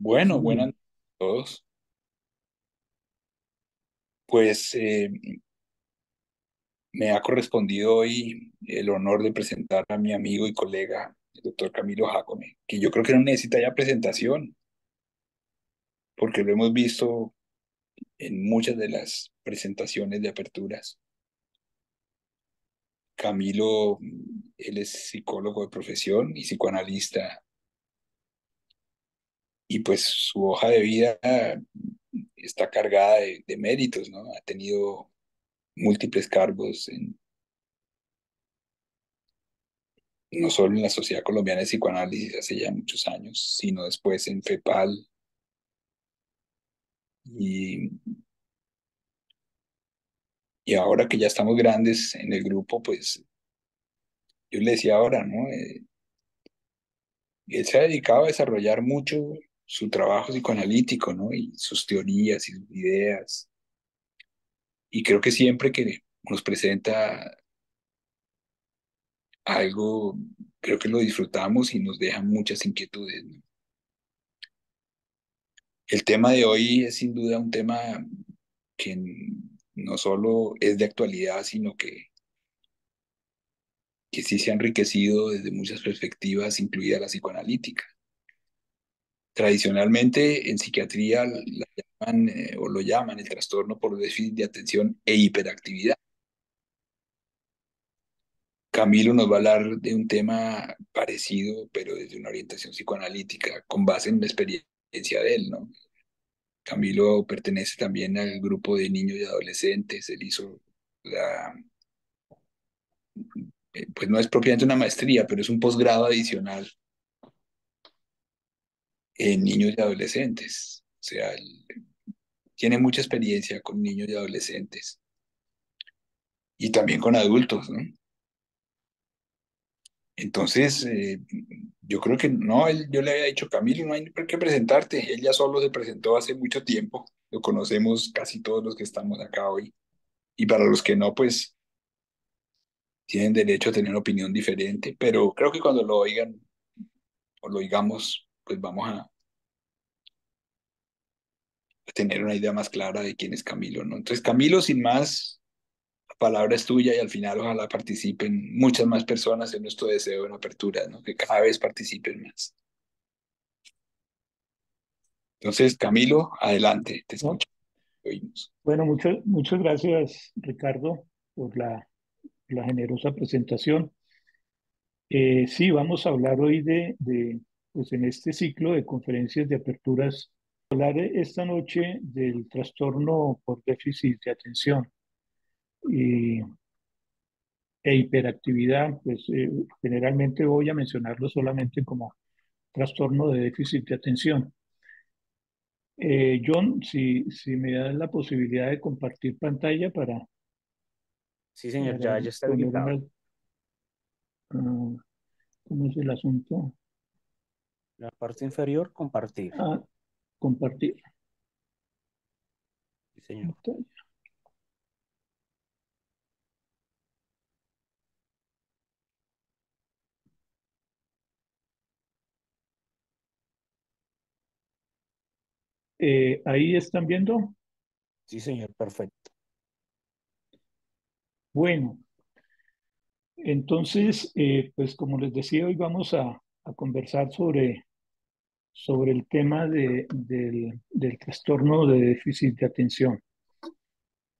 Bueno, buenas Sí, noches a todos. Pues me ha correspondido hoy el honor de presentar a mi amigo y colega, el doctor Camilo Jácome, que yo creo que no necesita ya presentación, porque lo hemos visto en muchas de las presentaciones de aperturas. Camilo, él es psicólogo de profesión y psicoanalista, y pues su hoja de vida está cargada de méritos, ¿no? Ha tenido múltiples cargos no solo en la Sociedad Colombiana de Psicoanálisis hace ya muchos años, sino después en FEPAL. Y, y ahora que ya estamos grandes en el grupo, pues yo le decía ahora, ¿no? Él se ha dedicado a desarrollar mucho su trabajo psicoanalítico, ¿no? Y sus teorías y sus ideas. Y creo que siempre que nos presenta algo, creo que lo disfrutamos y nos deja muchas inquietudes, ¿no? El tema de hoy es sin duda un tema que no solo es de actualidad, sino que sí se ha enriquecido desde muchas perspectivas, incluida la psicoanalítica. Tradicionalmente en psiquiatría la llaman, o lo llaman el trastorno por déficit de atención e hiperactividad. Camilo nos va a hablar de un tema parecido, pero desde una orientación psicoanalítica, con base en la experiencia de él, ¿no? Camilo pertenece también al grupo de niños y adolescentes. Él hizo la, pues no es propiamente una maestría, pero es un posgrado adicional en niños y adolescentes. O sea, él tiene mucha experiencia con niños y adolescentes y también con adultos, ¿no? Entonces, yo creo que no, yo le había dicho, Camilo, no hay por qué presentarte. Él ya solo se presentó hace mucho tiempo. Lo conocemos casi todos los que estamos acá hoy. Y para los que no, pues tienen derecho a tener una opinión diferente. Pero creo que cuando lo oigan o lo oigamos, pues vamos a tener una idea más clara de quién es Camilo, ¿no? Entonces, Camilo, sin más, la palabra es tuya y al final ojalá participen muchas más personas en nuestro deseo en apertura, ¿no? Que cada vez participen más. Entonces, Camilo, adelante, te ¿no? escucho, te oímos. Bueno, muchas gracias, Ricardo, por la generosa presentación. Sí, vamos a hablar hoy pues en este ciclo de conferencias de aperturas, hablar esta noche del trastorno por déficit de atención y, e hiperactividad. Pues generalmente voy a mencionarlo solamente como trastorno de déficit de atención. John, si me das la posibilidad de compartir pantalla Sí, señor, para ya está poner habilitado. ah, ¿cómo es el asunto? La parte inferior, compartir. Ah, compartir Sí, señor. pantalla. Ahí están viendo. Sí, señor, perfecto. Bueno, entonces, pues como les decía, hoy vamos a conversar sobre el tema del trastorno de déficit de atención.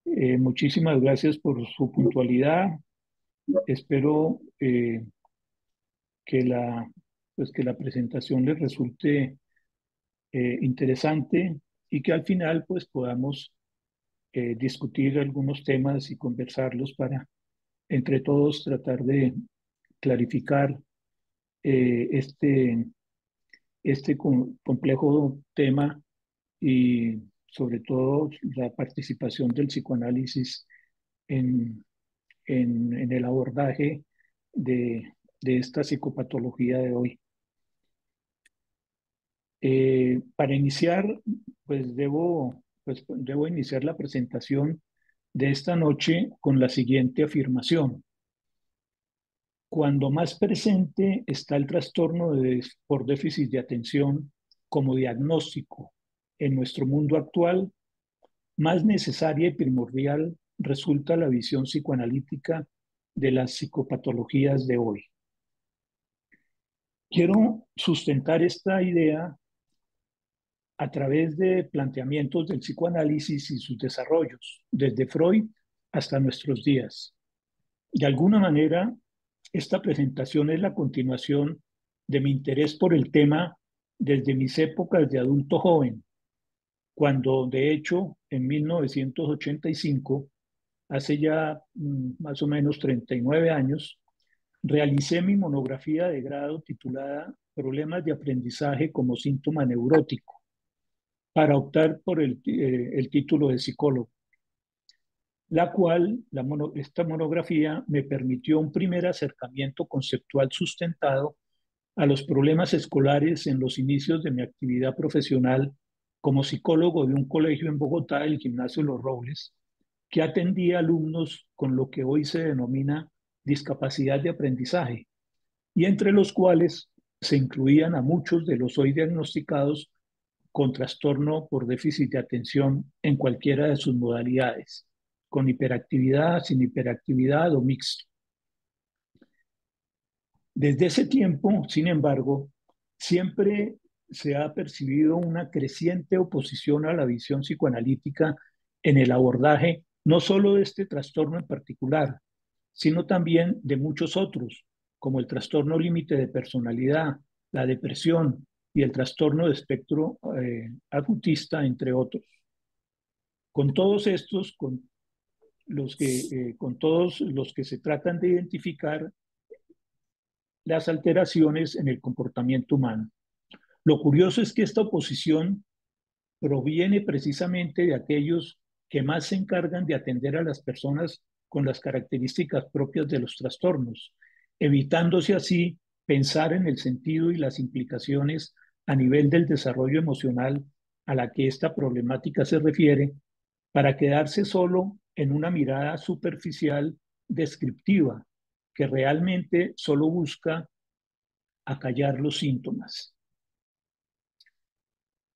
Muchísimas gracias por su puntualidad. Espero que que la presentación les resulte interesante y que al final pues podamos discutir algunos temas y conversarlos para entre todos tratar de clarificar este, complejo tema y sobre todo la participación del psicoanálisis en, en el abordaje de esta psicopatología de hoy. Para iniciar, pues debo iniciar la presentación de esta noche con la siguiente afirmación. Cuando más presente está el trastorno por déficit de atención como diagnóstico en nuestro mundo actual, más necesaria y primordial resulta la visión psicoanalítica de las psicopatologías de hoy. Quiero sustentar esta idea a través de planteamientos del psicoanálisis y sus desarrollos, desde Freud hasta nuestros días. De alguna manera, esta presentación es la continuación de mi interés por el tema desde mis épocas de adulto joven, cuando de hecho en 1985, hace ya más o menos 39 años, realicé mi monografía de grado titulada Problemas de aprendizaje como síntoma neurótico, para optar por el título de psicólogo, la cual, esta monografía me permitió un primer acercamiento conceptual sustentado a los problemas escolares en los inicios de mi actividad profesional como psicólogo de un colegio en Bogotá, el Gimnasio Los Robles, que atendía alumnos con lo que hoy se denomina discapacidad de aprendizaje, y entre los cuales se incluían a muchos de los hoy diagnosticados con trastorno por déficit de atención en cualquiera de sus modalidades, con hiperactividad, sin hiperactividad o mixto. Desde ese tiempo, sin embargo, siempre se ha percibido una creciente oposición a la visión psicoanalítica en el abordaje no solo de este trastorno en particular, sino también de muchos otros, como el trastorno límite de personalidad, la depresión y el trastorno de espectro autista, entre otros. Con todos estos, con todos los que se tratan de identificar las alteraciones en el comportamiento humano. Lo curioso es que esta oposición proviene precisamente de aquellos que más se encargan de atender a las personas con las características propias de los trastornos, evitándose así pensar en el sentido y las implicaciones a nivel del desarrollo emocional a la que esta problemática se refiere, para quedarse solo en una mirada superficial descriptiva que realmente solo busca acallar los síntomas.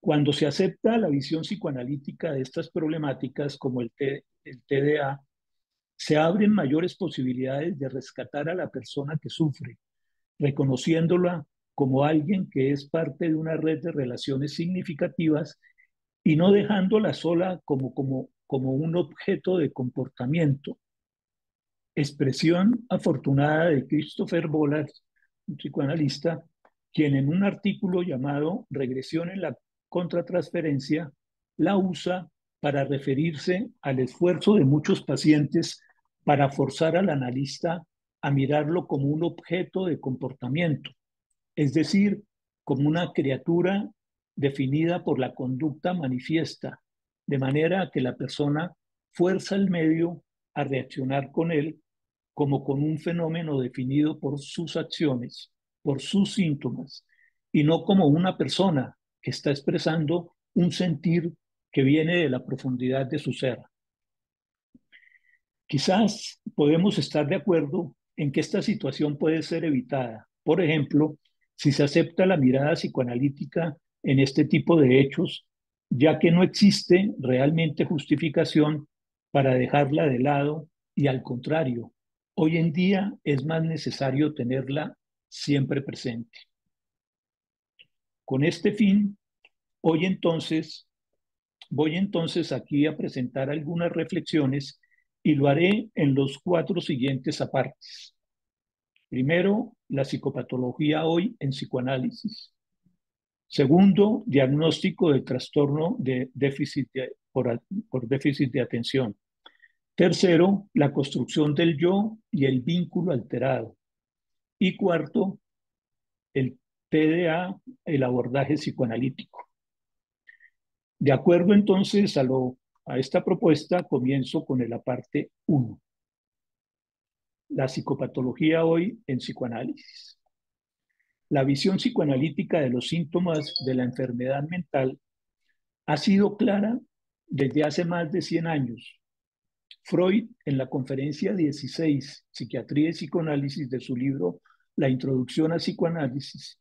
Cuando se acepta la visión psicoanalítica de estas problemáticas como el TDA, se abren mayores posibilidades de rescatar a la persona que sufre, reconociéndola como alguien que es parte de una red de relaciones significativas y no dejándola sola como un objeto de comportamiento. Expresión afortunada de Christopher Bollard, un psicoanalista, quien en un artículo llamado Regresión en la contratransferencia la usa para referirse al esfuerzo de muchos pacientes para forzar al analista a mirarlo como un objeto de comportamiento, es decir, como una criatura definida por la conducta manifiesta, de manera que la persona fuerza al medio a reaccionar con él como con un fenómeno definido por sus acciones, por sus síntomas, y no como una persona que está expresando un sentir que viene de la profundidad de su ser. Quizás podemos estar de acuerdo en que esta situación puede ser evitada. Por ejemplo, si se acepta la mirada psicoanalítica en este tipo de hechos, ya que no existe realmente justificación para dejarla de lado y al contrario, hoy en día es más necesario tenerla siempre presente. Con este fin, hoy entonces voy entonces aquí a presentar algunas reflexiones y lo haré en los 4 siguientes apartes. Primero, la psicopatología hoy en psicoanálisis. Segundo, diagnóstico del trastorno de por déficit de atención. Tercero, la construcción del yo y el vínculo alterado. Y cuarto, el TDA, el abordaje psicoanalítico. De acuerdo entonces a esta propuesta, comienzo con el aparte 1, la psicopatología hoy en psicoanálisis. La visión psicoanalítica de los síntomas de la enfermedad mental ha sido clara desde hace más de 100 años. Freud, en la conferencia 16, Psiquiatría y Psicoanálisis, de su libro La Introducción a Psicoanálisis,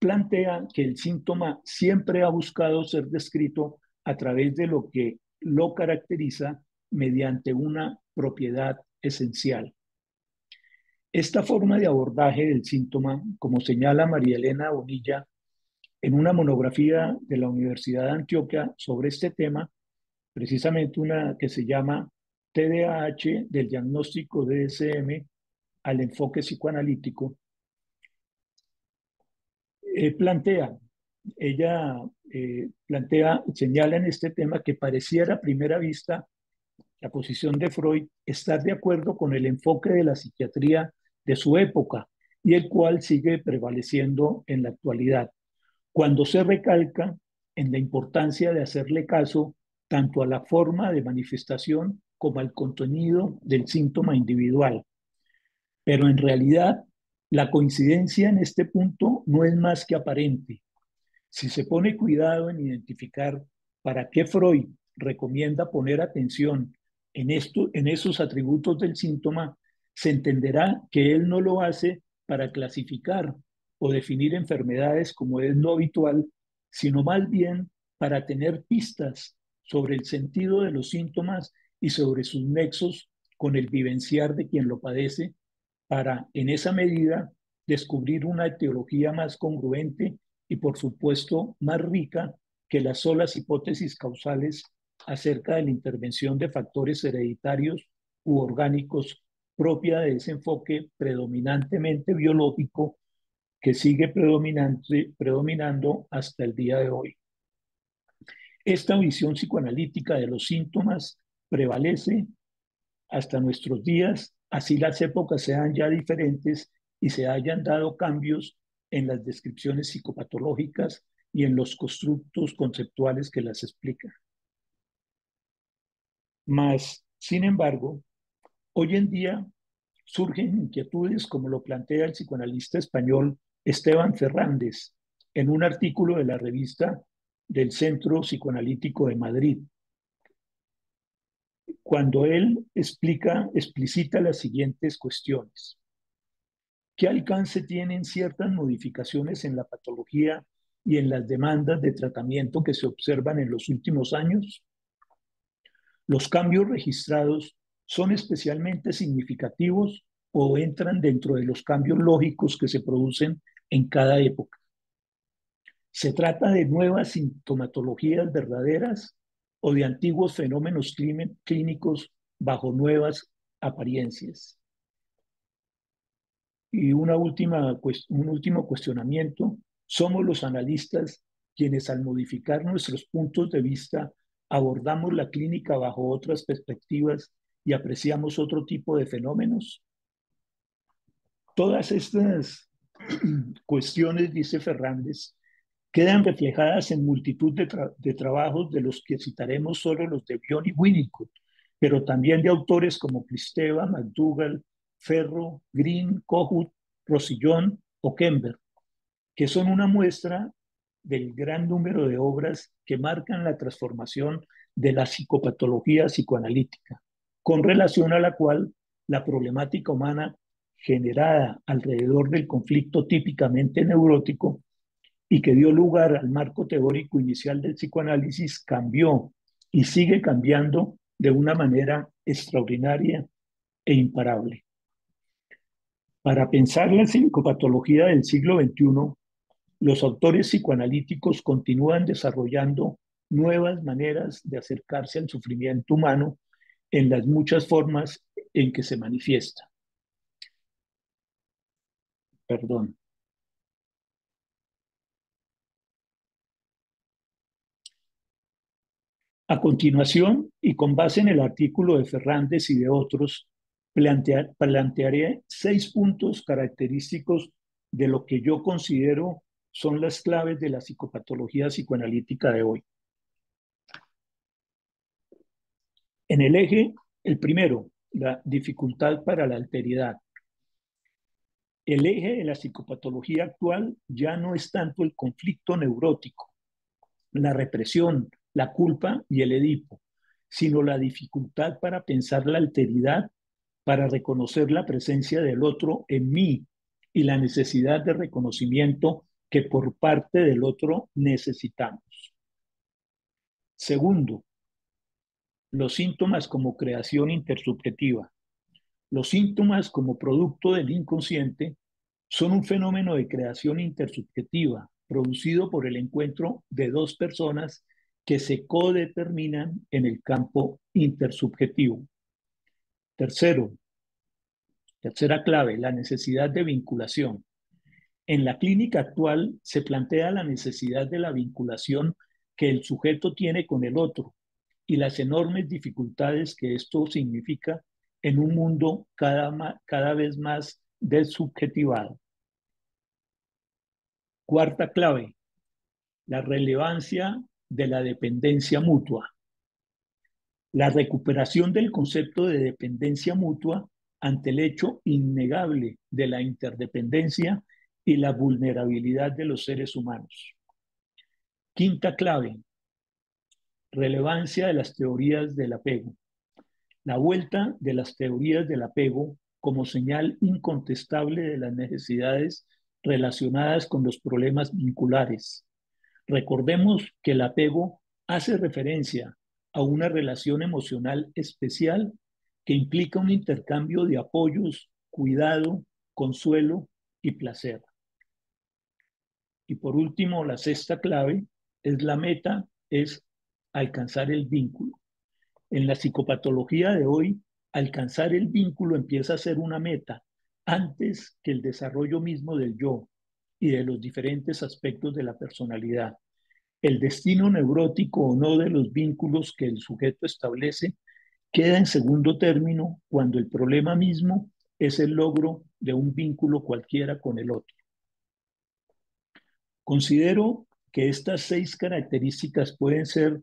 plantea que el síntoma siempre ha buscado ser descrito a través de lo que lo caracteriza mediante una propiedad esencial. Esta forma de abordaje del síntoma, como señala María Elena Bonilla en una monografía de la Universidad de Antioquia sobre este tema, precisamente una que se llama TDAH del diagnóstico DSM al enfoque psicoanalítico, plantea, ella señala en este tema que pareciera a primera vista la posición de Freud estar de acuerdo con el enfoque de la psiquiatría de su época y el cual sigue prevaleciendo en la actualidad, cuando se recalca en la importancia de hacerle caso tanto a la forma de manifestación como al contenido del síntoma individual. Pero en realidad, la coincidencia en este punto no es más que aparente. Si se pone cuidado en identificar para qué Freud recomienda poner atención en esos atributos del síntoma, se entenderá que él no lo hace para clasificar o definir enfermedades como es lo habitual, sino más bien para tener pistas sobre el sentido de los síntomas y sobre sus nexos con el vivenciar de quien lo padece, para, en esa medida, descubrir una etiología más congruente y, por supuesto, más rica que las solas hipótesis causales acerca de la intervención de factores hereditarios u orgánicos propia de ese enfoque predominantemente biológico que sigue predominando hasta el día de hoy. Esta visión psicoanalítica de los síntomas prevalece hasta nuestros días, así las épocas sean ya diferentes y se hayan dado cambios en las descripciones psicopatológicas y en los constructos conceptuales que las explican. Mas, sin embargo, hoy en día surgen inquietudes como lo plantea el psicoanalista español Esteban Fernández en un artículo de la revista del Centro Psicoanalítico de Madrid, cuando él explicita las siguientes cuestiones. ¿Qué alcance tienen ciertas modificaciones en la patología y en las demandas de tratamiento que se observan en los últimos años? ¿Los cambios registrados son especialmente significativos o entran dentro de los cambios lógicos que se producen en cada época? ¿Se trata de nuevas sintomatologías verdaderas o de antiguos fenómenos clínicos bajo nuevas apariencias? Y un último cuestionamiento: ¿somos los analistas quienes al modificar nuestros puntos de vista abordamos la clínica bajo otras perspectivas y apreciamos otro tipo de fenómenos? Todas estas cuestiones, dice Fernández, quedan reflejadas en multitud de trabajos de los que citaremos solo los de Bion y Winnicott, pero también de autores como Kristeva, McDougall, Ferro, Green, Kohut, Rosillón o Kember, que son una muestra del gran número de obras que marcan la transformación de la psicopatología psicoanalítica, con relación a la cual la problemática humana generada alrededor del conflicto típicamente neurótico y que dio lugar al marco teórico inicial del psicoanálisis cambió y sigue cambiando de una manera extraordinaria e imparable. Para pensar la psicopatología del siglo XXI, los autores psicoanalíticos continúan desarrollando nuevas maneras de acercarse al sufrimiento humano en las muchas formas en que se manifiesta. Perdón. A continuación, y con base en el artículo de Fernández y de otros, plantearé 6 puntos característicos de lo que yo considero son las claves de la psicopatología psicoanalítica de hoy. En el eje, el primero, la dificultad para la alteridad. El eje de la psicopatología actual ya no es tanto el conflicto neurótico, la represión, la culpa y el Edipo, sino la dificultad para pensar la alteridad, para reconocer la presencia del otro en mí y la necesidad de reconocimiento que por parte del otro necesitamos. Segundo, los síntomas como creación intersubjetiva. Los síntomas como producto del inconsciente son un fenómeno de creación intersubjetiva producido por el encuentro de dos personas que se codeterminan en el campo intersubjetivo. Tercera clave, la necesidad de vinculación. En la clínica actual se plantea la necesidad de la vinculación que el sujeto tiene con el otro y las enormes dificultades que esto significa en un mundo cada vez más desubjetivado. Cuarta clave, la relevancia de la dependencia mutua. La recuperación del concepto de dependencia mutua ante el hecho innegable de la interdependencia y la vulnerabilidad de los seres humanos. Quinta clave, relevancia de las teorías del apego. La vuelta de las teorías del apego como señal incontestable de las necesidades relacionadas con los problemas vinculares. Recordemos que el apego hace referencia a una relación emocional especial que implica un intercambio de apoyos, cuidado, consuelo y placer. Y por último, la sexta clave es la meta, es alcanzar el vínculo. En la psicopatología de hoy, alcanzar el vínculo empieza a ser una meta antes que el desarrollo mismo del yo y de los diferentes aspectos de la personalidad. El destino neurótico o no de los vínculos que el sujeto establece queda en segundo término cuando el problema mismo es el logro de un vínculo cualquiera con el otro. Considero que estas 6 características pueden ser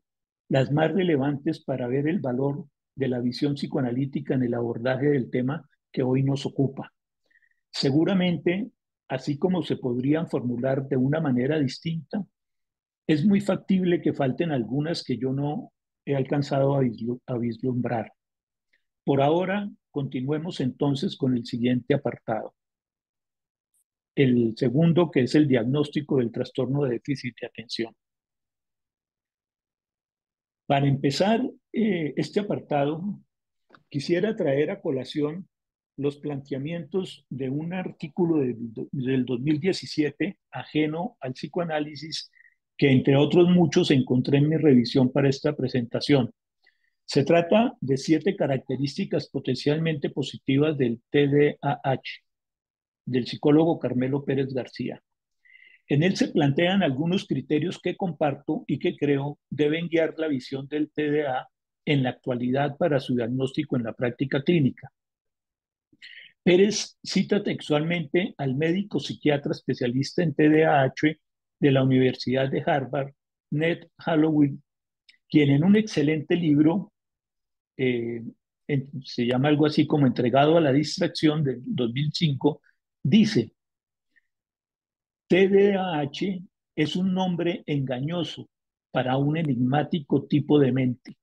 las más relevantes para ver el valor de la visión psicoanalítica en el abordaje del tema que hoy nos ocupa. Seguramente, así como se podrían formular de una manera distinta, es muy factible que falten algunas que yo no he alcanzado a vislumbrar. Por ahora, continuemos entonces con el siguiente apartado. El segundo, que es el diagnóstico del trastorno de déficit de atención. Para empezar este apartado, quisiera traer a colación los planteamientos de un artículo del 2017 ajeno al psicoanálisis que, entre otros muchos, encontré en mi revisión para esta presentación. Se trata de 7 características potencialmente positivas del TDAH, del psicólogo Carmelo Pérez García. En él se plantean algunos criterios que comparto y que creo deben guiar la visión del TDA en la actualidad para su diagnóstico en la práctica clínica. Pérez cita textualmente al médico psiquiatra especialista en TDAH de la Universidad de Harvard, Ned Hallowell, quien en un excelente libro, se llama algo así como Entregado a la Distracción del 2005, dice: TDAH es un nombre engañoso para un enigmático tipo de mente.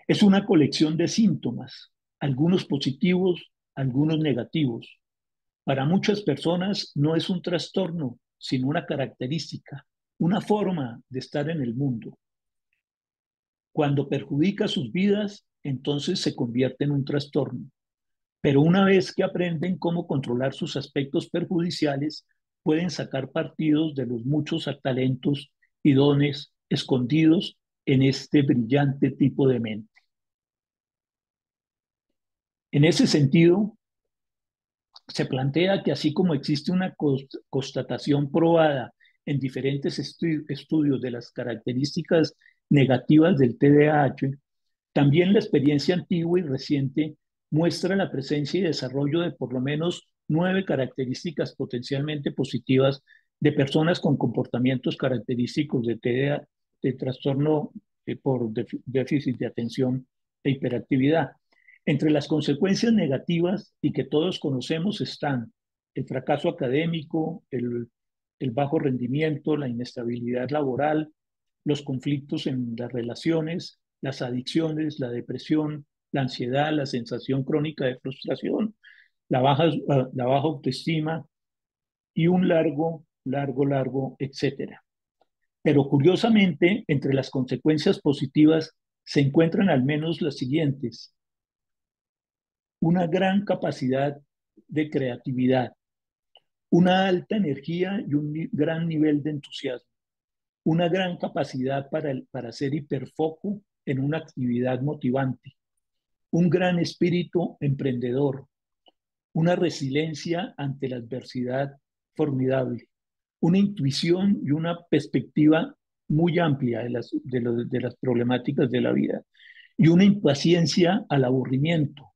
Es una colección de síntomas, algunos positivos, algunos negativos. Para muchas personas no es un trastorno, sino una característica, una forma de estar en el mundo. Cuando perjudica sus vidas, entonces se convierte en un trastorno. Pero una vez que aprenden cómo controlar sus aspectos perjudiciales, pueden sacar partidos de los muchos talentos y dones escondidos en este brillante tipo de mente. En ese sentido, se plantea que así como existe una constatación probada en diferentes estudios de las características negativas del TDAH, también la experiencia antigua y reciente muestra la presencia y desarrollo de por lo menos 9 características potencialmente positivas de personas con comportamientos característicos de TDA, de trastorno por déficit de atención e hiperactividad. Entre las consecuencias negativas y que todos conocemos están el fracaso académico, el bajo rendimiento, la inestabilidad laboral, los conflictos en las relaciones, las adicciones, la depresión, la ansiedad, la sensación crónica de frustración, la baja autoestima y un largo largo, etcétera. Pero curiosamente, entre las consecuencias positivas se encuentran al menos las siguientes: una gran capacidad de creatividad, una alta energía y un gran nivel de entusiasmo, una gran capacidad para hacer hiperfoco en una actividad motivante, un gran espíritu emprendedor, una resiliencia ante la adversidad formidable, una intuición y una perspectiva muy amplia de las problemáticas de la vida y una impaciencia al aburrimiento,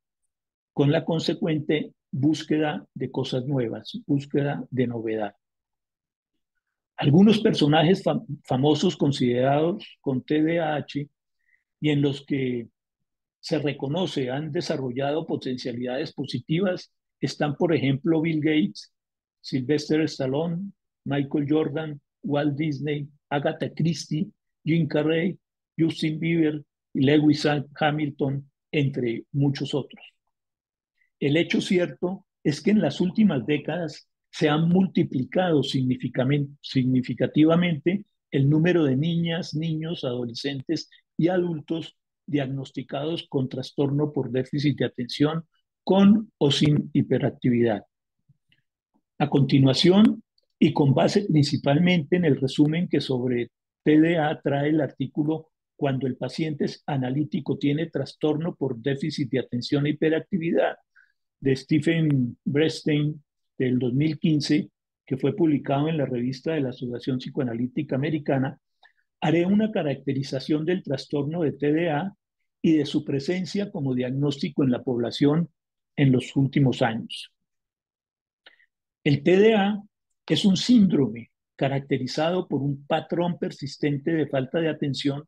con la consecuente búsqueda de cosas nuevas, búsqueda de novedad. Algunos personajes famosos considerados con TDAH y en los que se reconoce han desarrollado potencialidades positivas están, por ejemplo, Bill Gates, Sylvester Stallone, Michael Jordan, Walt Disney, Agatha Christie, Jim Carrey, Justin Bieber y Lewis Hamilton, entre muchos otros. El hecho cierto es que en las últimas décadas se han multiplicado significativamente el número de niñas, niños, adolescentes y adultos diagnosticados con trastorno por déficit de atención con o sin hiperactividad. A continuación, y con base principalmente en el resumen que sobre TDA trae el artículo Cuando el paciente es analítico tiene trastorno por déficit de atención e hiperactividad, de Stephen Bernstein del 2015, que fue publicado en la revista de la Asociación Psicoanalítica Americana, haré una caracterización del trastorno de TDA y de su presencia como diagnóstico en la población en los últimos años. El TDA es un síndrome caracterizado por un patrón persistente de falta de atención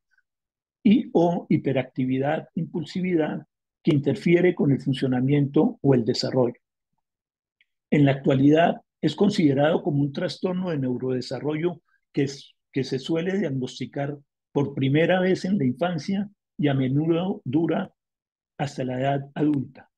y o hiperactividad, impulsividad, que interfiere con el funcionamiento o el desarrollo. En la actualidad es considerado como un trastorno de neurodesarrollo que se suele diagnosticar por primera vez en la infancia y a menudo dura hasta la edad adulta.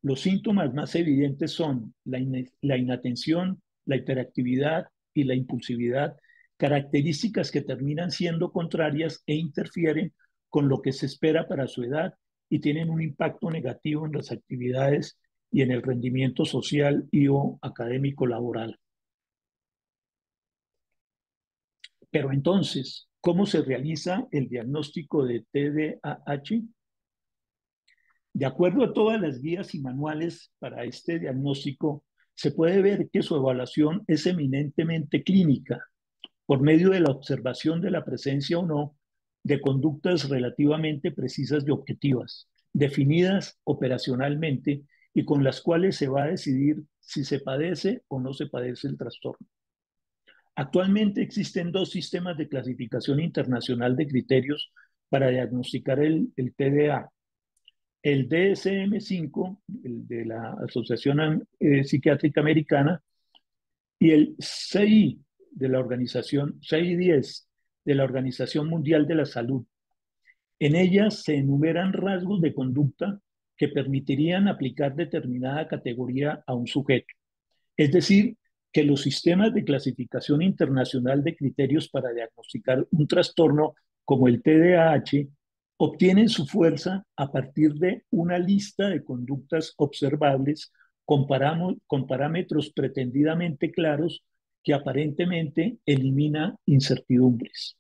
Los síntomas más evidentes son la inatención, la hiperactividad y la impulsividad, características que terminan siendo contrarias e interfieren con lo que se espera para su edad y tienen un impacto negativo en las actividades y en el rendimiento social y o académico laboral. Pero entonces, ¿cómo se realiza el diagnóstico de TDAH? De acuerdo a todas las guías y manuales para este diagnóstico, se puede ver que su evaluación es eminentemente clínica, por medio de la observación de la presencia o no de conductas relativamente precisas y objetivas, definidas operacionalmente y con las cuales se va a decidir si se padece o no se padece el trastorno. Actualmente existen dos sistemas de clasificación internacional de criterios para diagnosticar el TDA. El DSM-5, el de la Asociación Psiquiátrica Americana, y el CI de la organización, CI-10 de la Organización Mundial de la Salud. En ellas se enumeran rasgos de conducta que permitirían aplicar determinada categoría a un sujeto. Es decir, que los sistemas de clasificación internacional de criterios para diagnosticar un trastorno como el TDAH obtienen su fuerza a partir de una lista de conductas observables con parámetros pretendidamente claros que aparentemente elimina incertidumbres.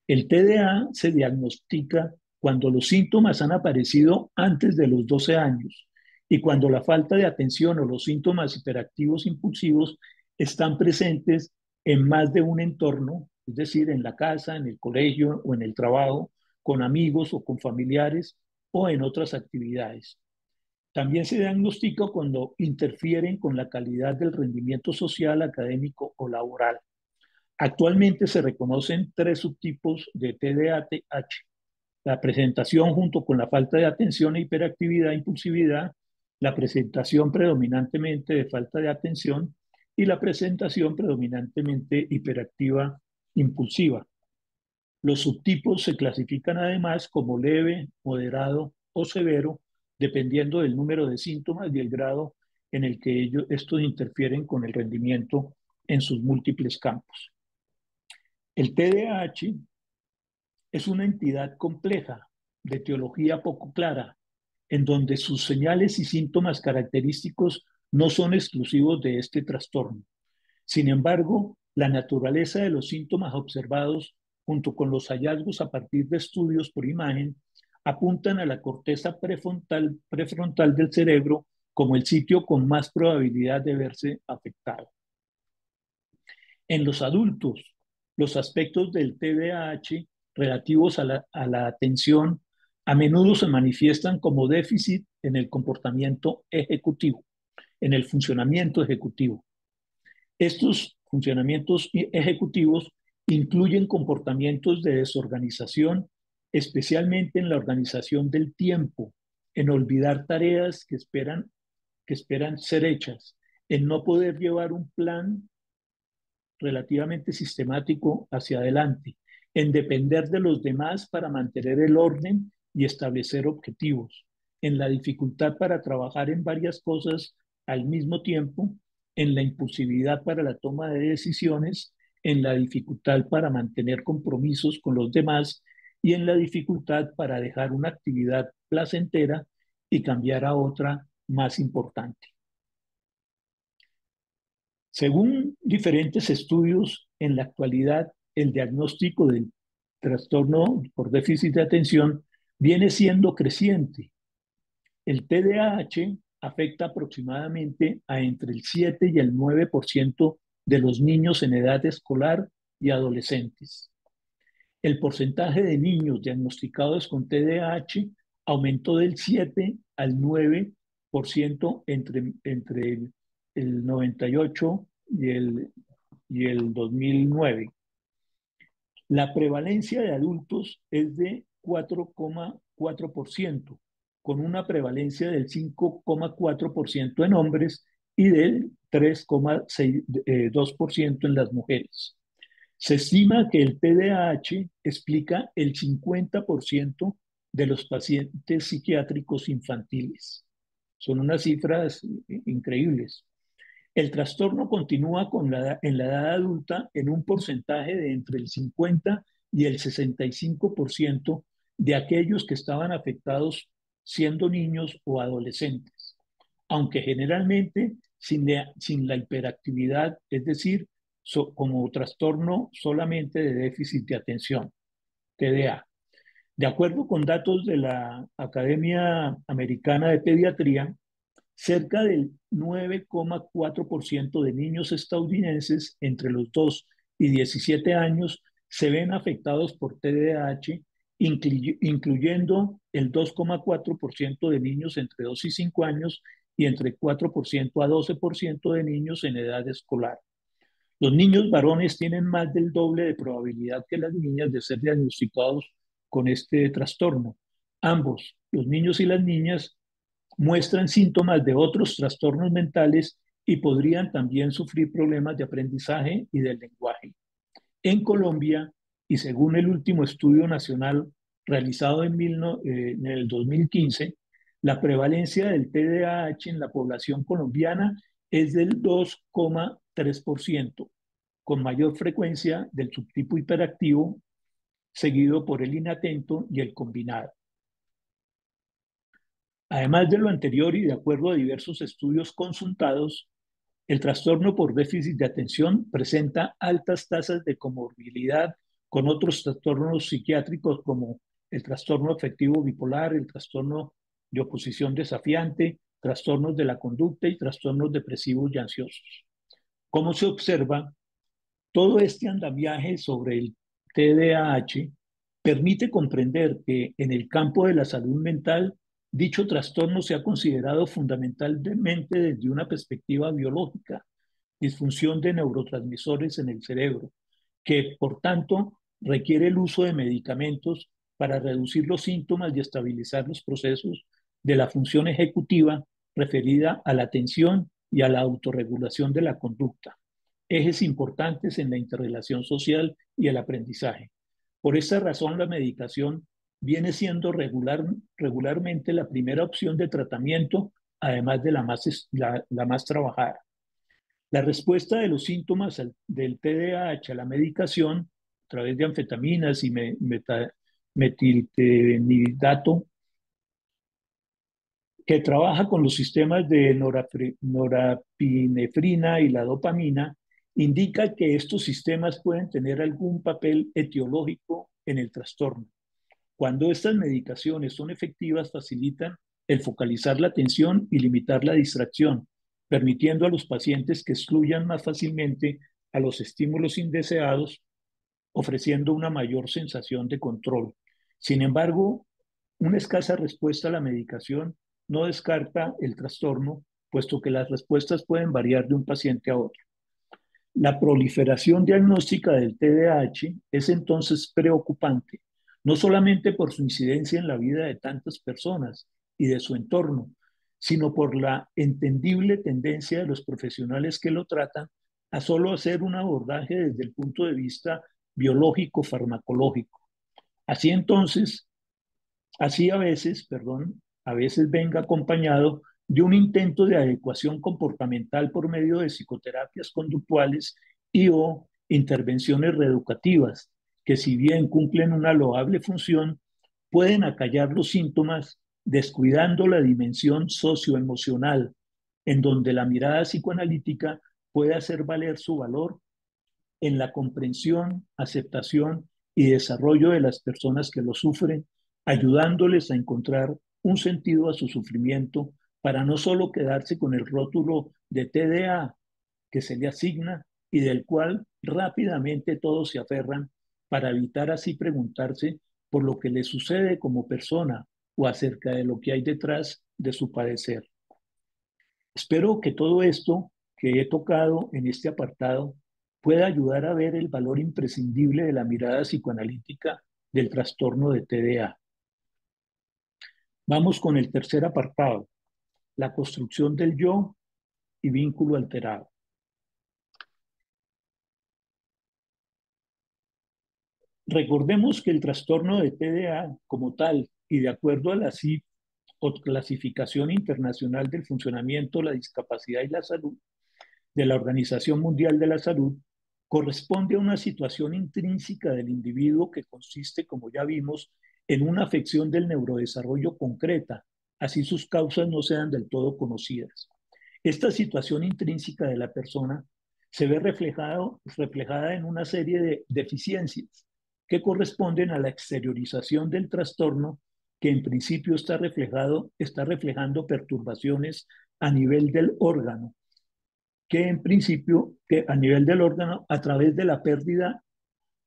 El TDA se diagnostica cuando los síntomas han aparecido antes de los 12 años y cuando la falta de atención o los síntomas hiperactivos impulsivos están presentes en más de un entorno, es decir, en la casa, en el colegio o en el trabajo, con amigos o con familiares o en otras actividades. También se diagnostica cuando interfieren con la calidad del rendimiento social, académico o laboral. Actualmente se reconocen tres subtipos de TDAH: la presentación junto con la falta de atención e hiperactividad, impulsividad, la presentación predominantemente de falta de atención y la presentación predominantemente hiperactiva, impulsiva. Los subtipos se clasifican además como leve, moderado o severo, dependiendo del número de síntomas y el grado en el que estos interfieren con el rendimiento en sus múltiples campos. El TDAH es una entidad compleja, de teología poco clara, en donde sus señales y síntomas característicos no son exclusivos de este trastorno. Sin embargo, la naturaleza de los síntomas observados, junto con los hallazgos a partir de estudios por imagen, apuntan a la corteza prefrontal del cerebro como el sitio con más probabilidad de verse afectado. En los adultos, los aspectos del TDAH relativos a la atención a menudo se manifiestan como déficit en el comportamiento ejecutivo, en el funcionamiento ejecutivo. Estos funcionamientos ejecutivos incluyen comportamientos de desorganización, especialmente en la organización del tiempo, en olvidar tareas que esperan ser hechas, en no poder llevar un plan relativamente sistemático hacia adelante, en depender de los demás para mantener el orden y establecer objetivos, en la dificultad para trabajar en varias cosas al mismo tiempo, en la impulsividad para la toma de decisiones, en la dificultad para mantener compromisos con los demás y en la dificultad para dejar una actividad placentera y cambiar a otra más importante. Según diferentes estudios, en la actualidad el diagnóstico del trastorno por déficit de atención viene siendo creciente. El TDAH afecta aproximadamente a entre el 7 y el 9% de los niños en edad escolar y adolescentes. El porcentaje de niños diagnosticados con TDAH aumentó del 7 al 9% entre el 98 y el 2009. La prevalencia de adultos es de 4,4%, con una prevalencia del 5,4% en hombres y del 3,2% en las mujeres. Se estima que el TDAH explica el 50% de los pacientes psiquiátricos infantiles. Son unas cifras increíbles. El trastorno continúa en la edad adulta en un porcentaje de entre el 50 y el 65% de aquellos que estaban afectados siendo niños o adolescentes, aunque generalmente sin la hiperactividad, es decir, como trastorno solamente de déficit de atención, TDA. De acuerdo con datos de la Academia Americana de Pediatría, cerca del 9,4% de niños estadounidenses entre los 2 y 17 años se ven afectados por TDAH, incluyendo el 2,4% de niños entre 2 y 5 años y entre 4% a 12% de niños en edad escolar. Los niños varones tienen más del doble de probabilidad que las niñas de ser diagnosticados con este trastorno. Ambos, los niños y las niñas, muestran síntomas de otros trastornos mentales y podrían también sufrir problemas de aprendizaje y del lenguaje. En Colombia, y según el último estudio nacional realizado en el 2015, la prevalencia del TDAH en la población colombiana es del 2,3%, con mayor frecuencia del subtipo hiperactivo, seguido por el inatento y el combinado. Además de lo anterior y de acuerdo a diversos estudios consultados, el trastorno por déficit de atención presenta altas tasas de comorbilidad con otros trastornos psiquiátricos como el trastorno afectivo bipolar, el trastorno de oposición desafiante, trastornos de la conducta y trastornos depresivos y ansiosos. Como se observa, todo este andamiaje sobre el TDAH permite comprender que en el campo de la salud mental, dicho trastorno se ha considerado fundamentalmente desde una perspectiva biológica, disfunción de neurotransmisores en el cerebro, que por tanto requiere el uso de medicamentos para reducir los síntomas y estabilizar los procesos de la función ejecutiva referida a la atención y a la autorregulación de la conducta, ejes importantes en la interrelación social y el aprendizaje. Por esa razón, la medicación viene siendo regularmente la primera opción de tratamiento, además de la más trabajada. La respuesta de los síntomas del TDAH a la medicación a través de anfetaminas y metilfenidato, que trabaja con los sistemas de norapinefrina y la dopamina, indica que estos sistemas pueden tener algún papel etiológico en el trastorno. Cuando estas medicaciones son efectivas, facilitan el focalizar la atención y limitar la distracción, permitiendo a los pacientes que excluyan más fácilmente a los estímulos indeseados, ofreciendo una mayor sensación de control. Sin embargo, una escasa respuesta a la medicación no descarta el trastorno, puesto que las respuestas pueden variar de un paciente a otro. La proliferación diagnóstica del TDAH es entonces preocupante, no solamente por su incidencia en la vida de tantas personas y de su entorno, sino por la entendible tendencia de los profesionales que lo tratan a solo hacer un abordaje desde el punto de vista biológico farmacológico. Así entonces, Así a veces venga acompañado de un intento de adecuación comportamental por medio de psicoterapias conductuales y o intervenciones reeducativas, que si bien cumplen una loable función, pueden acallar los síntomas descuidando la dimensión socioemocional, en donde la mirada psicoanalítica puede hacer valer su valor en la comprensión, aceptación y desarrollo de las personas que lo sufren, ayudándoles a encontrar un sentido a su sufrimiento para no solo quedarse con el rótulo de TDA que se le asigna y del cual rápidamente todos se aferran para evitar así preguntarse por lo que le sucede como persona o acerca de lo que hay detrás de su padecer. Espero que todo esto que he tocado en este apartado pueda ayudar a ver el valor imprescindible de la mirada psicoanalítica del trastorno de TDA. Vamos con el tercer apartado, la construcción del yo y vínculo alterado. Recordemos que el trastorno de TDA como tal y de acuerdo a la CIF o Clasificación Internacional del Funcionamiento, la Discapacidad y la Salud, de la Organización Mundial de la Salud, corresponde a una situación intrínseca del individuo que consiste, como ya vimos, en una afección del neurodesarrollo concreta, así sus causas no sean del todo conocidas. Esta situación intrínseca de la persona se ve reflejada en una serie de deficiencias que corresponden a la exteriorización del trastorno, que en principio está reflejando perturbaciones a nivel del órgano, que en principio, que a nivel del órgano, a través de la pérdida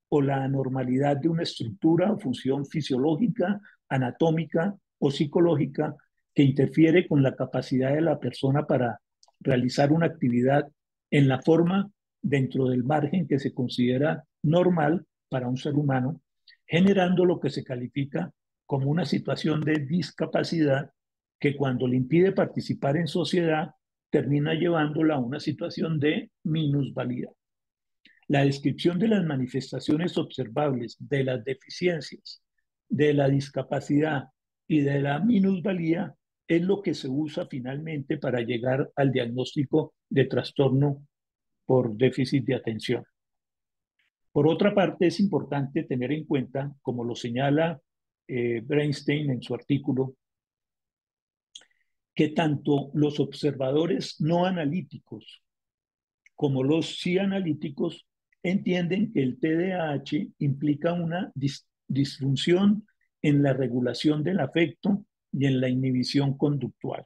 o la anormalidad de una estructura o función fisiológica, anatómica o psicológica que interfiere con la capacidad de la persona para realizar una actividad en la forma dentro del margen que se considera normal para un ser humano, generando lo que se califica como una situación de discapacidad que cuando le impide participar en sociedad termina llevándola a una situación de minusvalía. La descripción de las manifestaciones observables de las deficiencias, de la discapacidad y de la minusvalía es lo que se usa finalmente para llegar al diagnóstico de trastorno por déficit de atención. Por otra parte, es importante tener en cuenta, como lo señala Bernstein en su artículo, que tanto los observadores no analíticos como los sí analíticos entienden que el TDAH implica una disfunción en la regulación del afecto y en la inhibición conductual.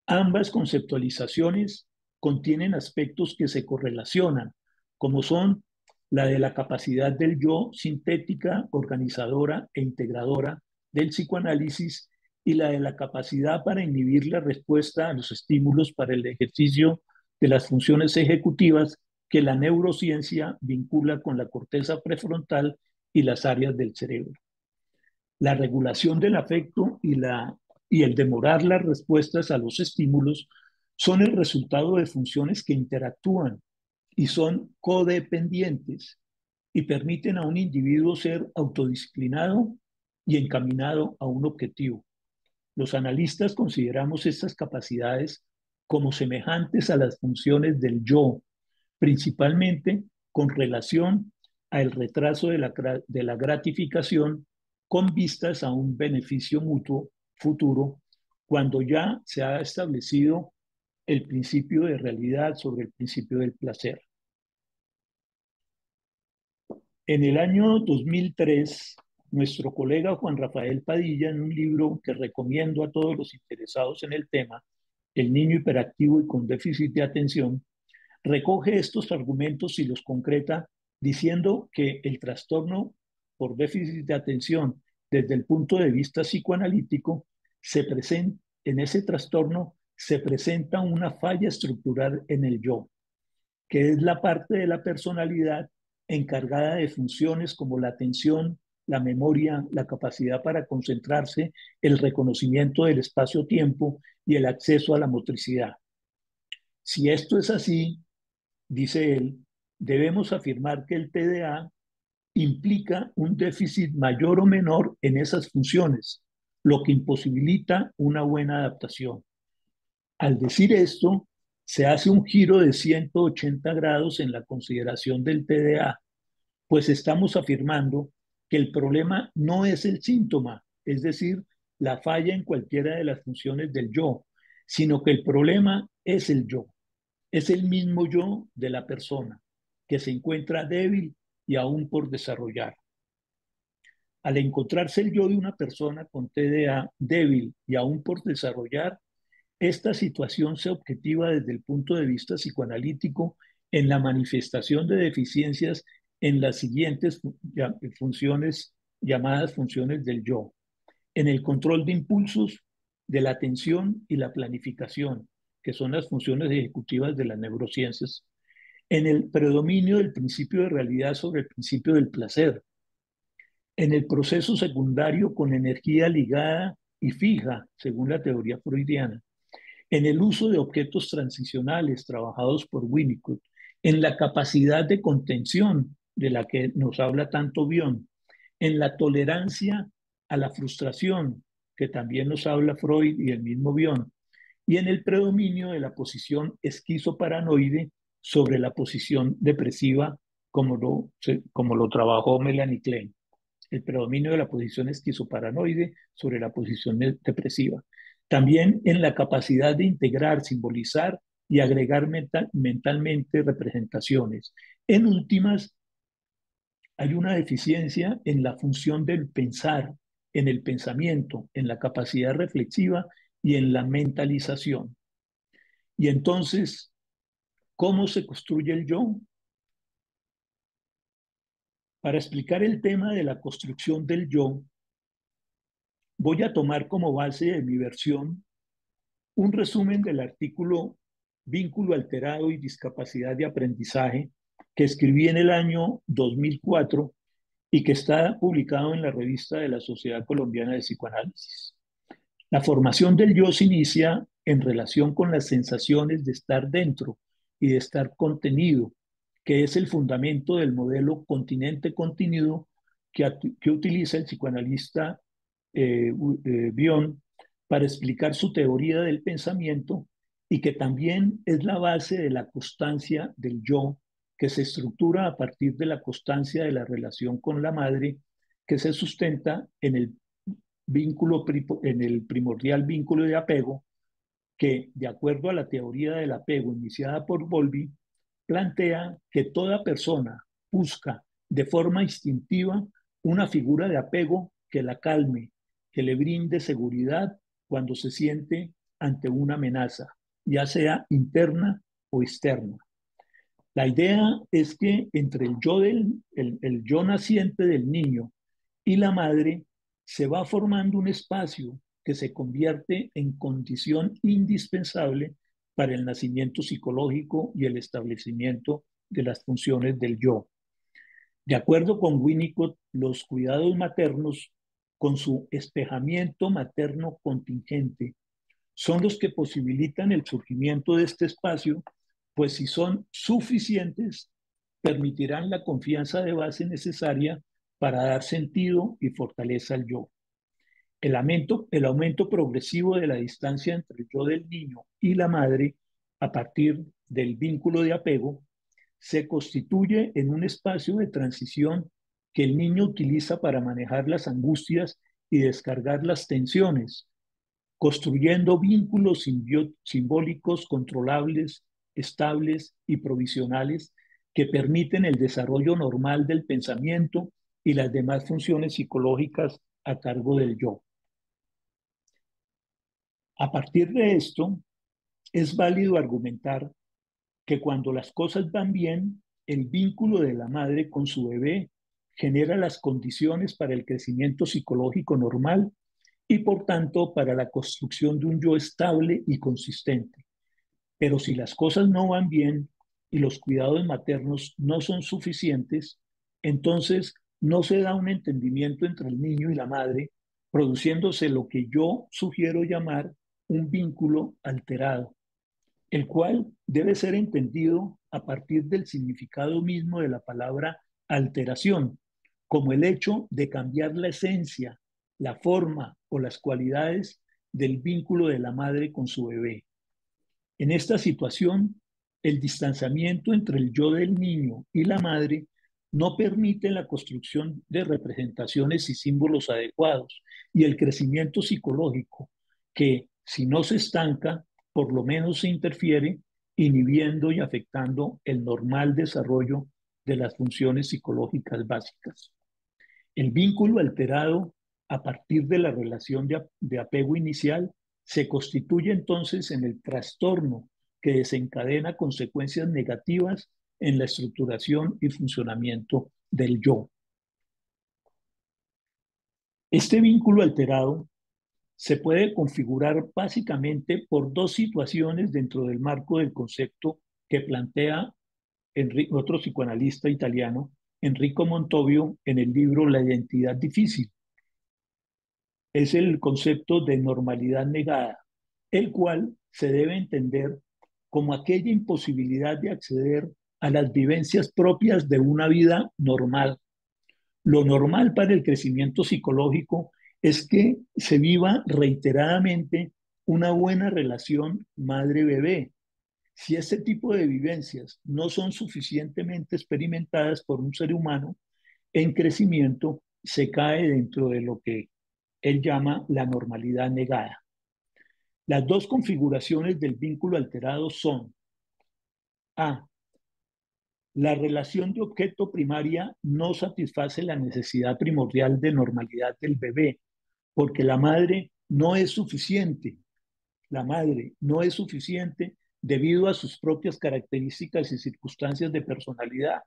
Ambas conceptualizaciones contienen aspectos que se correlacionan, como son la de la capacidad del yo sintética, organizadora e integradora del psicoanálisis y la de la capacidad para inhibir la respuesta a los estímulos para el ejercicio de las funciones ejecutivas que la neurociencia vincula con la corteza prefrontal y las áreas del cerebro. La regulación del afecto y el demorar las respuestas a los estímulos son el resultado de funciones que interactúan y son codependientes y permiten a un individuo ser autodisciplinado y encaminado a un objetivo. Los analistas consideramos estas capacidades como semejantes a las funciones del yo, principalmente con relación al retraso de la gratificación con vistas a un beneficio mutuo futuro, cuando ya se ha establecido el principio de realidad sobre el principio del placer. En el año 2003, nuestro colega Juan Rafael Padilla, en un libro que recomiendo a todos los interesados en el tema, El niño hiperactivo y con déficit de atención, recoge estos argumentos y los concreta diciendo que el trastorno por déficit de atención desde el punto de vista psicoanalítico se presenta en ese trastorno se presenta una falla estructural en el yo, que es la parte de la personalidad encargada de funciones como la atención, la memoria, la capacidad para concentrarse, el reconocimiento del espacio-tiempo y el acceso a la motricidad. Si esto es así, dice él, debemos afirmar que el TDA implica un déficit mayor o menor en esas funciones, lo que imposibilita una buena adaptación. Al decir esto, se hace un giro de 180 grados en la consideración del TDA, pues estamos afirmando que el problema no es el síntoma, es decir, la falla en cualquiera de las funciones del yo, sino que el problema es el yo, es el mismo yo de la persona, que se encuentra débil y aún por desarrollar. Al encontrarse el yo de una persona con TDA débil y aún por desarrollar, esta situación se objetiva desde el punto de vista psicoanalítico en la manifestación de deficiencias en las siguientes funciones llamadas funciones del yo: en el control de impulsos, de la atención y la planificación, que son las funciones ejecutivas de las neurociencias; en el predominio del principio de realidad sobre el principio del placer; en el proceso secundario con energía ligada y fija, según la teoría freudiana; en el uso de objetos transicionales trabajados por Winnicott; en la capacidad de contención de la que nos habla tanto Bion; en la tolerancia a la frustración, que también nos habla Freud y el mismo Bion; y en el predominio de la posición esquizoparanoide sobre la posición depresiva, como lo trabajó Melanie Klein. El predominio de la posición esquizoparanoide sobre la posición depresiva. También en la capacidad de integrar, simbolizar y agregar mentalmente representaciones. En últimas, hay una deficiencia en la función del pensar, en el pensamiento, en la capacidad reflexiva y en la mentalización. Y entonces, ¿cómo se construye el yo? Para explicar el tema de la construcción del yo, voy a tomar como base de mi versión un resumen del artículo Vínculo alterado y discapacidad de aprendizaje que escribí en el año 2004 y que está publicado en la revista de la Sociedad Colombiana de Psicoanálisis. La formación del yo se inicia en relación con las sensaciones de estar dentro y de estar contenido, que es el fundamento del modelo continente-contenido que utiliza el psicoanalista Bion para explicar su teoría del pensamiento, y que también es la base de la constancia del yo, que se estructura a partir de la constancia de la relación con la madre, que se sustenta en el primordial vínculo de apego, que, de acuerdo a la teoría del apego iniciada por Bowlby, plantea que toda persona busca de forma instintiva una figura de apego que la calme, que le brinde seguridad cuando se siente ante una amenaza, ya sea interna o externa. La idea es que entre el yo naciente del niño y la madre se va formando un espacio que se convierte en condición indispensable para el nacimiento psicológico y el establecimiento de las funciones del yo. De acuerdo con Winnicott, los cuidados maternos, con su espejamiento materno contingente, son los que posibilitan el surgimiento de este espacio, pues si son suficientes, permitirán la confianza de base necesaria para dar sentido y fortaleza al yo. El aumento progresivo de la distancia entre el yo del niño y la madre a partir del vínculo de apego se constituye en un espacio de transición que el niño utiliza para manejar las angustias y descargar las tensiones, construyendo vínculos simbólicos controlables, estables y provisionales que permiten el desarrollo normal del pensamiento y las demás funciones psicológicas a cargo del yo. A partir de esto, es válido argumentar que cuando las cosas van bien, el vínculo de la madre con su bebé genera las condiciones para el crecimiento psicológico normal y por tanto para la construcción de un yo estable y consistente. Pero si las cosas no van bien y los cuidados maternos no son suficientes, entonces no se da un entendimiento entre el niño y la madre, produciéndose lo que yo sugiero llamar un vínculo alterado, el cual debe ser entendido a partir del significado mismo de la palabra alteración, como el hecho de cambiar la esencia, la forma o las cualidades del vínculo de la madre con su bebé. En esta situación, el distanciamiento entre el yo del niño y la madre no permite la construcción de representaciones y símbolos adecuados y el crecimiento psicológico, que si no se estanca, por lo menos se interfiere, inhibiendo y afectando el normal desarrollo de las funciones psicológicas básicas. El vínculo alterado a partir de la relación de apego inicial se constituye entonces en el trastorno que desencadena consecuencias negativas en la estructuración y funcionamiento del yo. Este vínculo alterado se puede configurar básicamente por dos situaciones dentro del marco del concepto que plantea otro psicoanalista italiano, Enrico Montovio, en el libro La identidad difícil. Es el concepto de normalidad negada, el cual se debe entender como aquella imposibilidad de acceder a las vivencias propias de una vida normal. Lo normal para el crecimiento psicológico es que se viva reiteradamente una buena relación madre-bebé. Si este tipo de vivencias no son suficientemente experimentadas por un ser humano en crecimiento, se cae dentro de lo que él llama la normalidad negada. Las dos configuraciones del vínculo alterado son A. La relación de objeto primaria no satisface la necesidad primordial de normalidad del bebé, porque la madre no es suficiente. La madre no es suficiente debido a sus propias características y circunstancias de personalidad,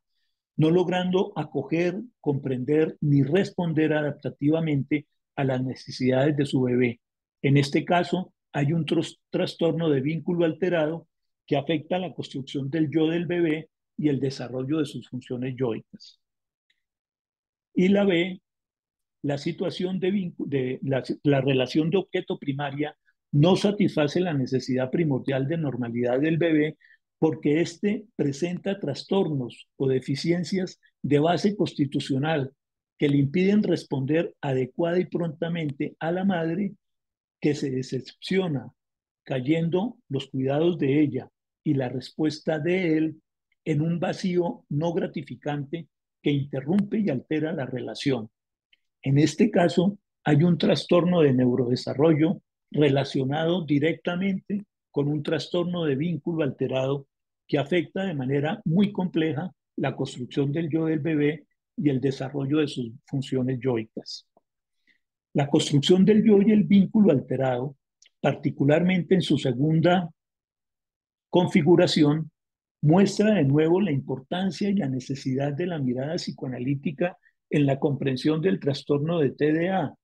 no logrando acoger, comprender ni responder adaptativamente a las necesidades de su bebé. En este caso, hay un trastorno de vínculo alterado que afecta la construcción del yo del bebé y el desarrollo de sus funciones yoicas. Y la B, la situación de la relación de objeto primaria no satisface la necesidad primordial de normalidad del bebé porque éste presenta trastornos o deficiencias de base constitucional que le impiden responder adecuada y prontamente a la madre, que se decepciona, cayendo los cuidados de ella y la respuesta de él en un vacío no gratificante que interrumpe y altera la relación. En este caso, hay un trastorno de neurodesarrollo relacionado directamente con un trastorno de vínculo alterado que afecta de manera muy compleja la construcción del yo del bebé y el desarrollo de sus funciones yoicas. La construcción del yo y el vínculo alterado, particularmente en su segunda configuración, muestra de nuevo la importancia y la necesidad de la mirada psicoanalítica en la comprensión del trastorno de TDA,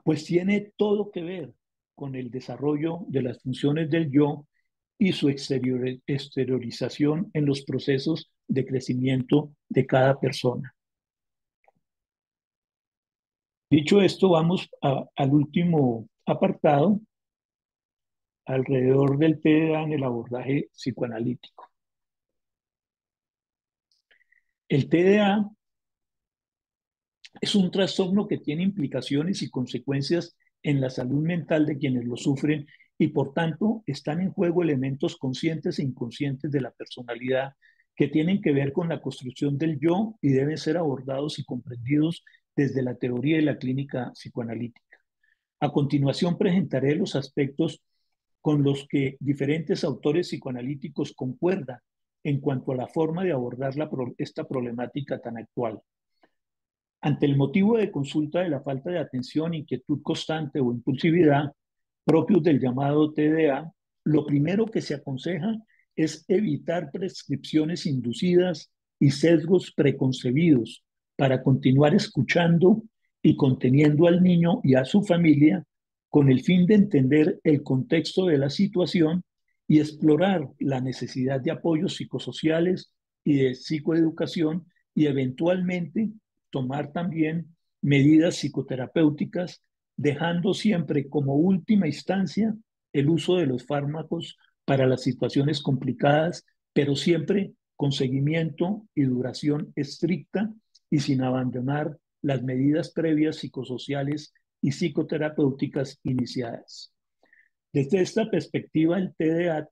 pues tiene todo que ver con el desarrollo de las funciones del yo y su exteriorización en los procesos de crecimiento de cada persona. Dicho esto, vamos al último apartado, alrededor del TDA en el abordaje psicoanalítico. El TDA es un trastorno que tiene implicaciones y consecuencias en la salud mental de quienes lo sufren y por tanto están en juego elementos conscientes e inconscientes de la personalidad que tienen que ver con la construcción del yo y deben ser abordados y comprendidos desde la teoría y la clínica psicoanalítica. A continuación presentaré los aspectos con los que diferentes autores psicoanalíticos concuerdan en cuanto a la forma de abordar esta problemática tan actual. Ante el motivo de consulta de la falta de atención, inquietud constante o impulsividad propios del llamado TDA, lo primero que se aconseja es evitar prescripciones inducidas y sesgos preconcebidos para continuar escuchando y conteniendo al niño y a su familia con el fin de entender el contexto de la situación y explorar la necesidad de apoyos psicosociales y de psicoeducación y eventualmente tomar también medidas psicoterapéuticas, dejando siempre como última instancia el uso de los fármacos para las situaciones complicadas, pero siempre con seguimiento y duración estricta y sin abandonar las medidas previas psicosociales y psicoterapéuticas iniciadas. Desde esta perspectiva, el TDA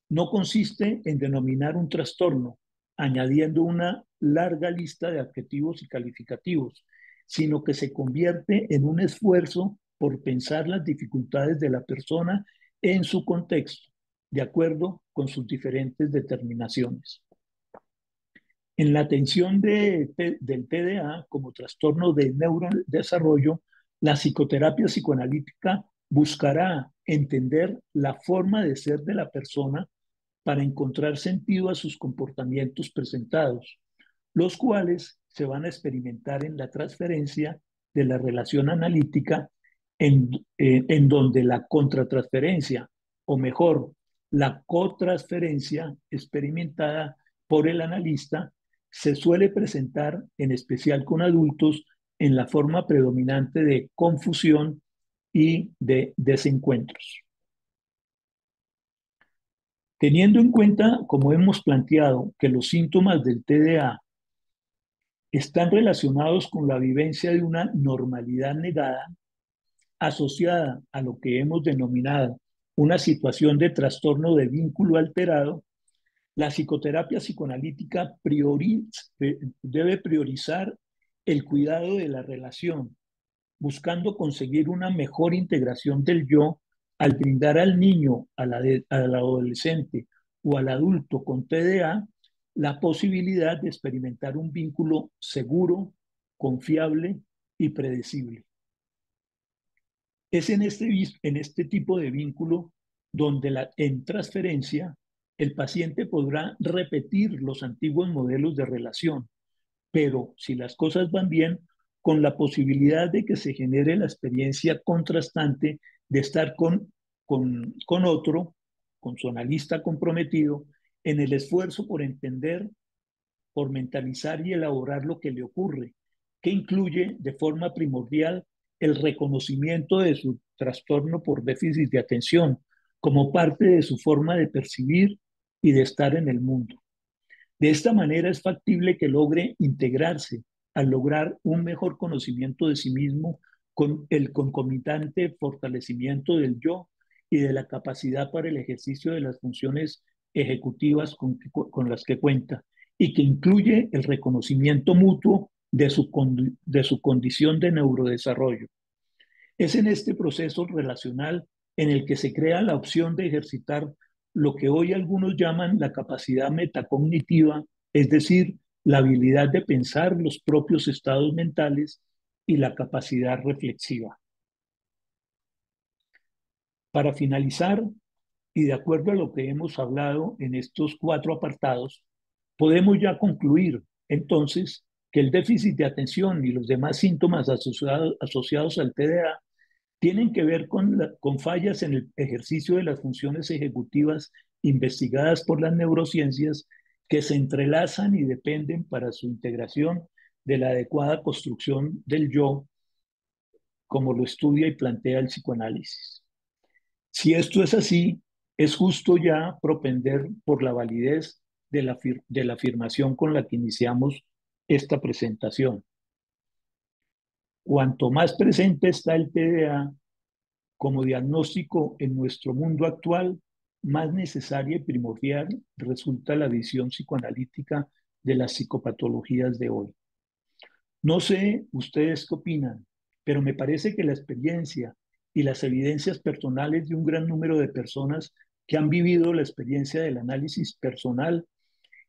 no consiste en denominar un trastorno, añadiendo una larga lista de adjetivos y calificativos, sino que se convierte en un esfuerzo por pensar las dificultades de la persona en su contexto, de acuerdo con sus diferentes determinaciones. En la atención del TDA como trastorno de neurodesarrollo, la psicoterapia psicoanalítica buscará entender la forma de ser de la persona para encontrar sentido a sus comportamientos presentados, los cuales se van a experimentar en la transferencia de la relación analítica en donde la contratransferencia, o mejor, la cotransferencia experimentada por el analista se suele presentar en especial con adultos en la forma predominante de confusión y de desencuentros. Teniendo en cuenta, como hemos planteado, que los síntomas del TDA están relacionados con la vivencia de una normalidad negada asociada a lo que hemos denominado una situación de trastorno de vínculo alterado, la psicoterapia psicoanalítica debe priorizar el cuidado de la relación, buscando conseguir una mejor integración del yo al brindar al niño, al adolescente o al adulto con TDA la posibilidad de experimentar un vínculo seguro, confiable y predecible. Es en este tipo de vínculo donde en transferencia el paciente podrá repetir los antiguos modelos de relación, pero si las cosas van bien, con la posibilidad de que se genere la experiencia contrastante de estar con otro, con su analista comprometido, en el esfuerzo por entender, por mentalizar y elaborar lo que le ocurre, que incluye de forma primordial el reconocimiento de su trastorno por déficit de atención como parte de su forma de percibir y de estar en el mundo. De esta manera es factible que logre integrarse al lograr un mejor conocimiento de sí mismo con el concomitante fortalecimiento del yo y de la capacidad para el ejercicio de las funciones ejecutivas con las que cuenta y que incluye el reconocimiento mutuo de su condición de neurodesarrollo. Es en este proceso relacional en el que se crea la opción de ejercitar lo que hoy algunos llaman la capacidad metacognitiva, es decir, la habilidad de pensar los propios estados mentales y la capacidad reflexiva. Para finalizar, y de acuerdo a lo que hemos hablado en estos 4 apartados, podemos ya concluir entonces que el déficit de atención y los demás síntomas asociados al TDA tienen que ver con fallas en el ejercicio de las funciones ejecutivas investigadas por las neurociencias que se entrelazan y dependen para su integración de la adecuada construcción del yo, como lo estudia y plantea el psicoanálisis. Si esto es así, es justo ya propender por la validez de la afirmación con la que iniciamos esta presentación. Cuanto más presente está el TDA, como diagnóstico en nuestro mundo actual, más necesaria y primordial resulta la visión psicoanalítica de las psicopatologías de hoy. No sé ustedes qué opinan, pero me parece que la experiencia y las evidencias personales de un gran número de personas que han vivido la experiencia del análisis personal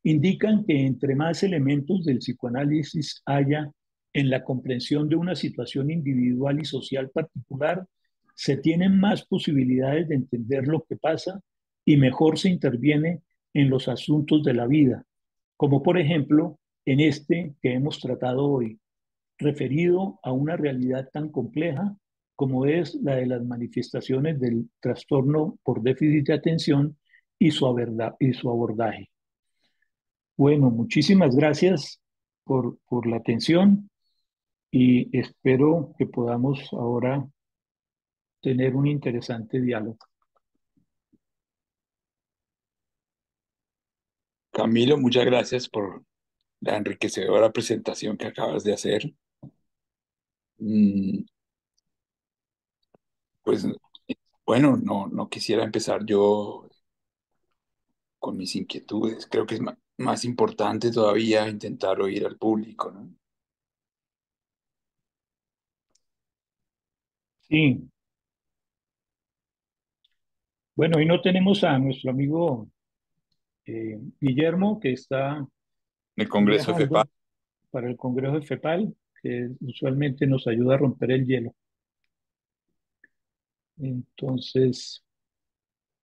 indican que entre más elementos del psicoanálisis haya en la comprensión de una situación individual y social particular, se tienen más posibilidades de entender lo que pasa y mejor se interviene en los asuntos de la vida, como por ejemplo en este que hemos tratado hoy, referido a una realidad tan compleja como es la de las manifestaciones del trastorno por déficit de atención y su abordaje. Bueno, muchísimas gracias por la atención y espero que podamos ahora tener un interesante diálogo. Camilo, muchas gracias por la enriquecedora presentación que acabas de hacer. Mm, Pues bueno, no quisiera empezar yo con mis inquietudes. Creo que es más importante todavía intentar oír al público, ¿no? Sí, bueno, hoy no tenemos a nuestro amigo Guillermo, que está En el Congreso de FEPAD. viajando para el Congreso de FEPAL, que usualmente nos ayuda a romper el hielo. Entonces,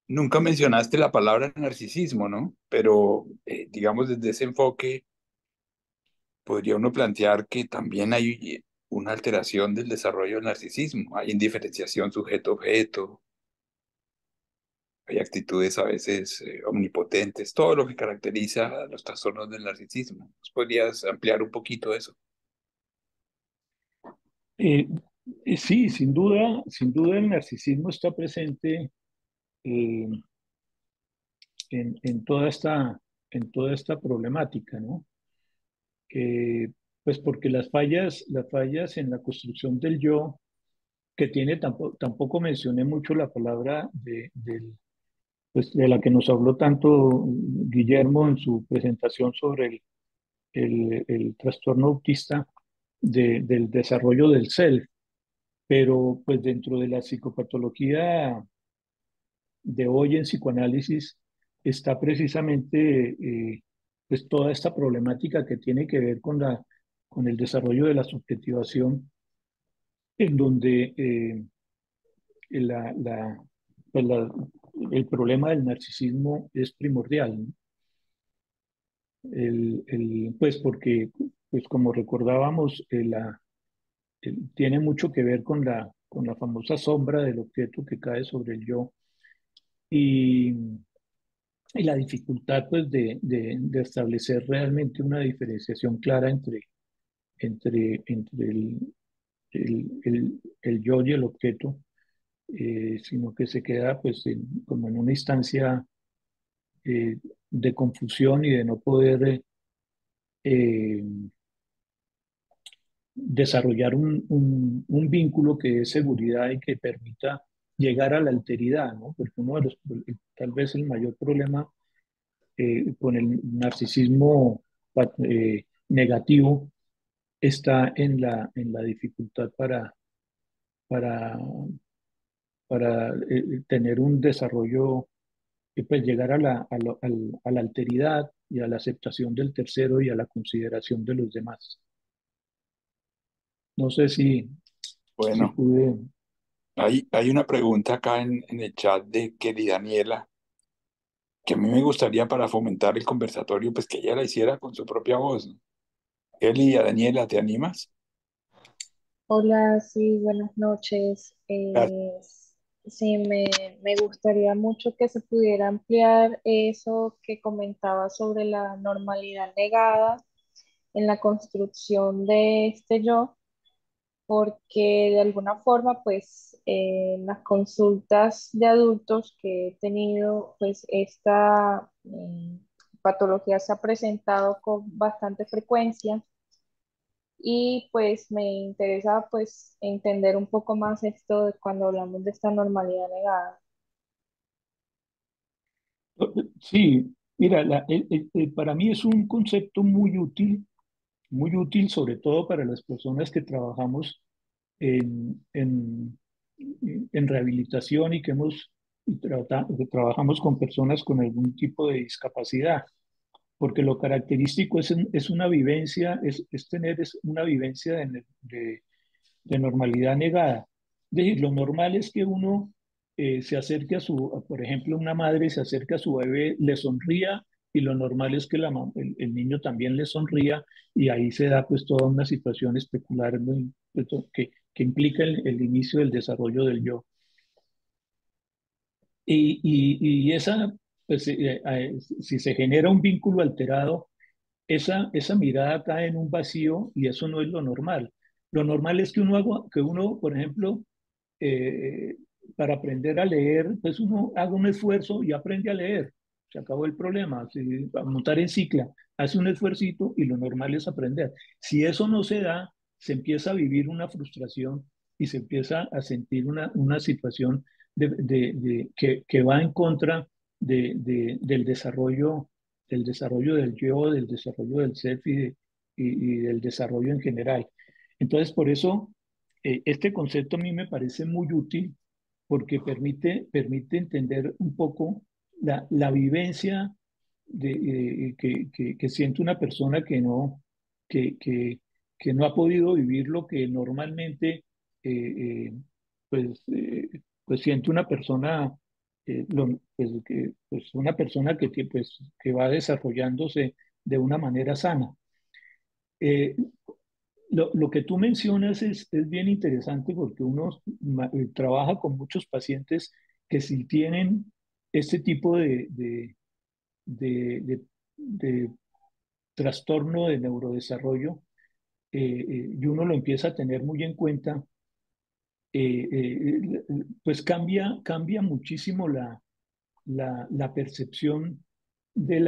Nunca mencionaste la palabra narcisismo, ¿no? Pero, digamos, desde ese enfoque, podría uno plantear que también hay una alteración del desarrollo del narcisismo. Hay indiferenciación sujeto-objeto, hay actitudes a veces omnipotentes, todo lo que caracteriza a los trastornos del narcisismo. ¿Podrías ampliar un poquito eso? eh, sí, sin duda el narcisismo está presente eh, en toda esta problemática, ¿no? Pues porque las fallas en la construcción del yo, que tiene, tampoco mencioné mucho la palabra pues de la que nos habló tanto Guillermo en su presentación sobre el trastorno autista del desarrollo del self, pero pues dentro de la psicopatología de hoy en psicoanálisis está precisamente pues toda esta problemática que tiene que ver con el desarrollo de la subjetivación, en donde la, la, pues el problema del narcisismo es primordial, ¿no? Pues porque, pues como recordábamos, tiene mucho que ver con la famosa sombra del objeto que cae sobre el yo y, y la dificultad pues de establecer realmente una diferenciación clara entre el yo y el objeto, sino que se queda pues como en una instancia eh, de confusión y de no poder eh, desarrollar un vínculo que dé seguridad y que permita llegar a la alteridad, ¿no? Porque uno de los, tal vez el mayor problema con el narcisismo negativo está en la dificultad para, para tener un desarrollo y pues llegar a la alteridad y a la aceptación del tercero y a la consideración de los demás. No sé si Bueno, pude. hay una pregunta acá en el chat de Kelly Daniela, que a mí me gustaría para fomentar el conversatorio, pues que ella la hiciera con su propia voz, ¿no? Kelly, Daniela, ¿te animas? Hola, sí, buenas noches. Sí, me gustaría mucho que se pudiera ampliar eso que comentaba sobre la normalidad negada en la construcción de este yo, porque de alguna forma, pues, en las consultas de adultos que he tenido, pues, esta patología se ha presentado con bastante frecuencia y pues me interesa pues entender un poco más esto de cuando hablamos de esta normalidad negada. Sí, mira, para mí es un concepto muy útil sobre todo para las personas que trabajamos en, en, en rehabilitación y que trabajamos con personas con algún tipo de discapacidad, porque lo característico es una vivencia, es una vivencia de normalidad negada. Es decir, lo normal es que uno se acerque por ejemplo, una madre se acerque a su bebé, le sonría, y lo normal es que el niño también le sonría, y ahí se da pues toda una situación especular que implica el inicio del desarrollo del yo. Y esa, pues, si se genera un vínculo alterado, esa mirada cae en un vacío, y eso no es lo normal. Lo normal es que uno, por ejemplo, eh, para aprender a leer, pues uno haga un esfuerzo y aprende a leer. Se acabó el problema. Si, para montar en cicla, hace un esfuercito y lo normal es aprender. Si eso no se da, se empieza a vivir una frustración y se empieza a sentir una situación que va en contra del desarrollo del yo, del desarrollo del self y del desarrollo en general. Entonces, por eso este concepto a mí me parece muy útil porque permite entender un poco la vivencia que siente una persona que, que, que no ha podido vivir lo que normalmente eh, eh, pues, eh, pues siente una persona, una persona que va desarrollándose de una manera sana. Eh, lo que tú mencionas es bien interesante porque uno trabaja con muchos pacientes que si tienen este tipo de, de- de trastorno de neurodesarrollo, y uno lo empieza a tener muy en cuenta, pues cambia muchísimo la percepción del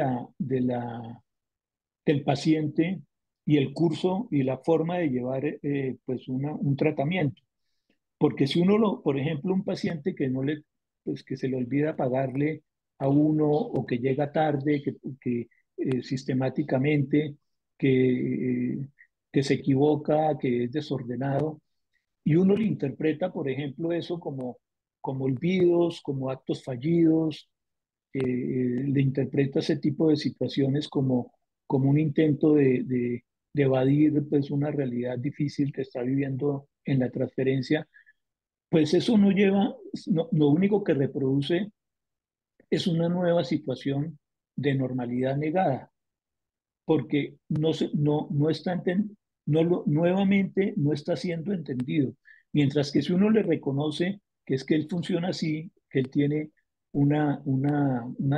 paciente y el curso y la forma de llevar pues un tratamiento. Porque si por ejemplo, un paciente pues que se le olvida pagarle a uno o que llega tarde, que sistemáticamente, que, que se equivoca, que es desordenado, y uno le interpreta, por ejemplo, eso como olvidos, como actos fallidos, le interpreta ese tipo de situaciones como un intento de evadir pues una realidad difícil que está viviendo en la transferencia, pues eso no lleva, lo único que reproduce es una nueva situación de normalidad negada, porque no está nuevamente no está siendo entendido. Mientras que si uno le reconoce que es que él funciona así, que él tiene una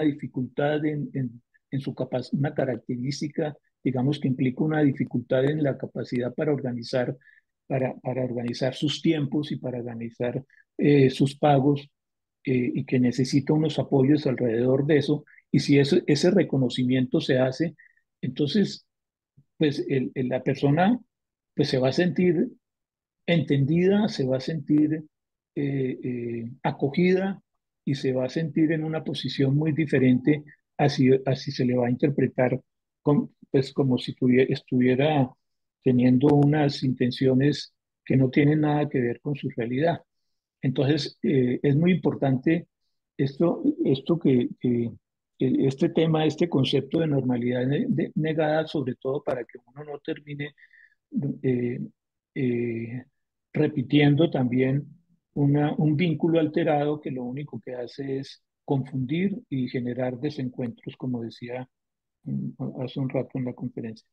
dificultad en su capacidad, una característica, digamos, que implica una dificultad en la capacidad para organizar sus tiempos y para organizar sus pagos, y que necesita unos apoyos alrededor de eso. Y si ese reconocimiento se hace, entonces, pues la persona pues se va a sentir entendida, se va a sentir acogida, y se va a sentir en una posición muy diferente, así se le va a interpretar pues como si estuviera teniendo unas intenciones que no tienen nada que ver con su realidad. Entonces, es muy importante este tema, este concepto de normalidad negada, sobre todo para que uno no termine eh, eh, repitiendo también un vínculo alterado que lo único que hace es confundir y generar desencuentros, como decía hace un rato en la conferencia.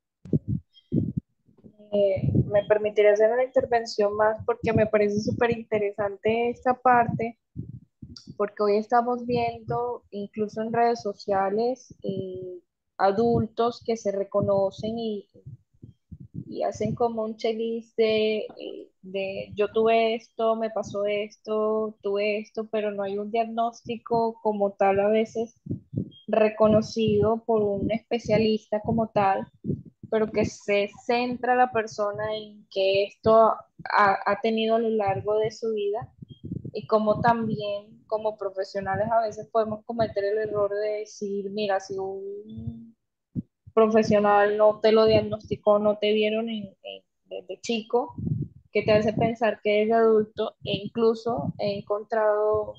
Me permitiré hacer una intervención más porque me parece súper interesante esta parte, porque hoy estamos viendo, incluso en redes sociales, adultos que se reconocen y hacen como un checklist de yo tuve esto, me pasó esto, tuve esto, pero no hay un diagnóstico como tal a veces reconocido por un especialista como tal. pero que se centra la persona en que esto ha tenido a lo largo de su vida y como también como profesionales a veces podemos cometer el error de decir, mira, si un profesional no te lo diagnosticó, no te vieron desde chico, que te hace pensar que eres adulto, e incluso he encontrado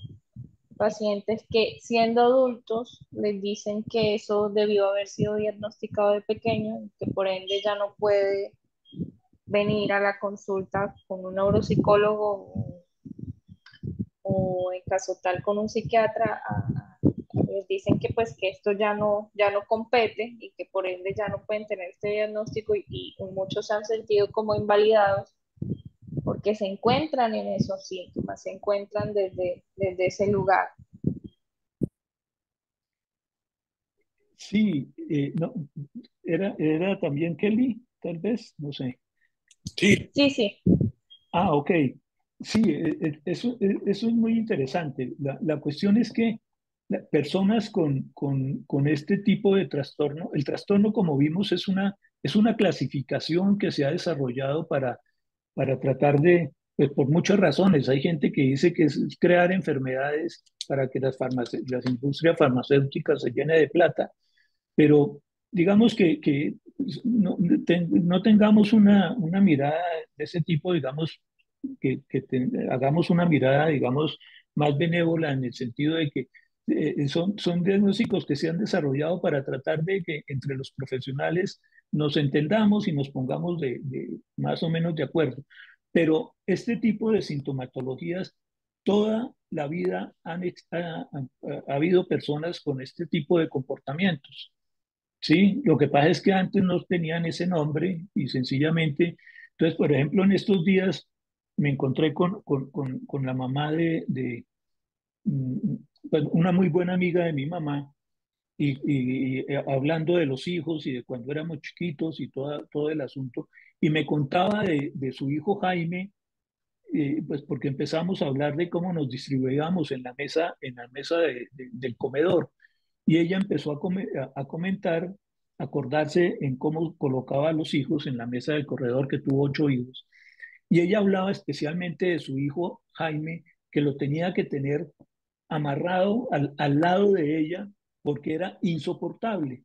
pacientes que siendo adultos les dicen que eso debió haber sido diagnosticado de pequeño y que por ende ya no puede venir a la consulta con un neuropsicólogo o en caso tal con un psiquiatra les dicen que pues que esto ya no compete y que por ende ya no pueden tener este diagnóstico y muchos se han sentido como invalidados porque se encuentran en esos síntomas, se encuentran desde ese lugar. Sí, no, era también Kelly, tal vez, no sé. Sí, Sí, sí, Ah, ok. Sí, eso es muy interesante. La cuestión es que personas con este tipo de trastorno, el trastorno, como vimos, es una clasificación que se ha desarrollado para tratar de, pues por muchas razones. Hay gente que dice que es crear enfermedades para que las industrias farmacéuticas se llenen de plata, pero digamos que no tengamos una mirada de ese tipo, digamos, hagamos una mirada, digamos, más benévola en el sentido de que son diagnósticos que se han desarrollado para tratar de que entre los profesionales nos entendamos y nos pongamos más o menos de acuerdo. Pero este tipo de sintomatologías, toda la vida ha habido personas con este tipo de comportamientos. Sí, lo que pasa es que antes no tenían ese nombre y sencillamente, entonces, por ejemplo, en estos días me encontré con la mamá mm, pues, una muy buena amiga de mi mamá y hablando de los hijos y de cuando éramos chiquitos y todo el asunto, y me contaba de su hijo Jaime, pues porque empezamos a hablar de cómo nos distribuíamos en la mesa del comedor. Y ella empezó a comentar, a acordarse en cómo colocaba a los hijos en la mesa del corredor, que tuvo 8 hijos. Y ella hablaba especialmente de su hijo Jaime, que lo tenía que tener amarrado al lado de ella porque era insoportable.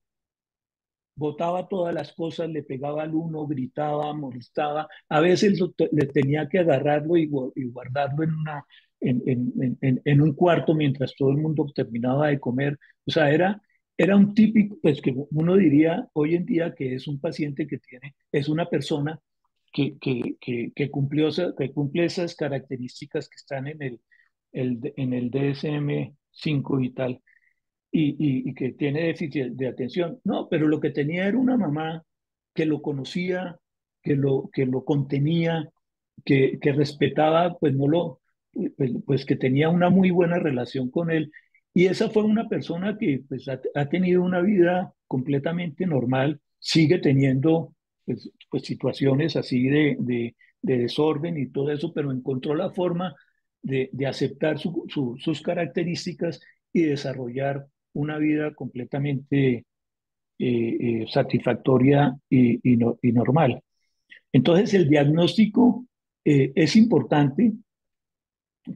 Botaba todas las cosas, le pegaba al uno, gritaba, molestaba. A veces le tenía que agarrarlo y guardarlo en un cuarto mientras todo el mundo terminaba de comer. O sea, era un típico, pues que uno diría hoy en día que es un paciente es una persona que que cumple esas características que están en el DSM-5 y tal y que tiene déficit de atención. No, pero lo que tenía era una mamá que lo conocía, que lo contenía, que respetaba, pues no lo, pues que tenía una muy buena relación con él. Y esa fue una persona que pues ha tenido una vida completamente normal, sigue teniendo pues situaciones así de desorden y todo eso, pero encontró la forma de aceptar sus características y desarrollar una vida completamente satisfactoria y normal. Entonces, el diagnóstico es importante,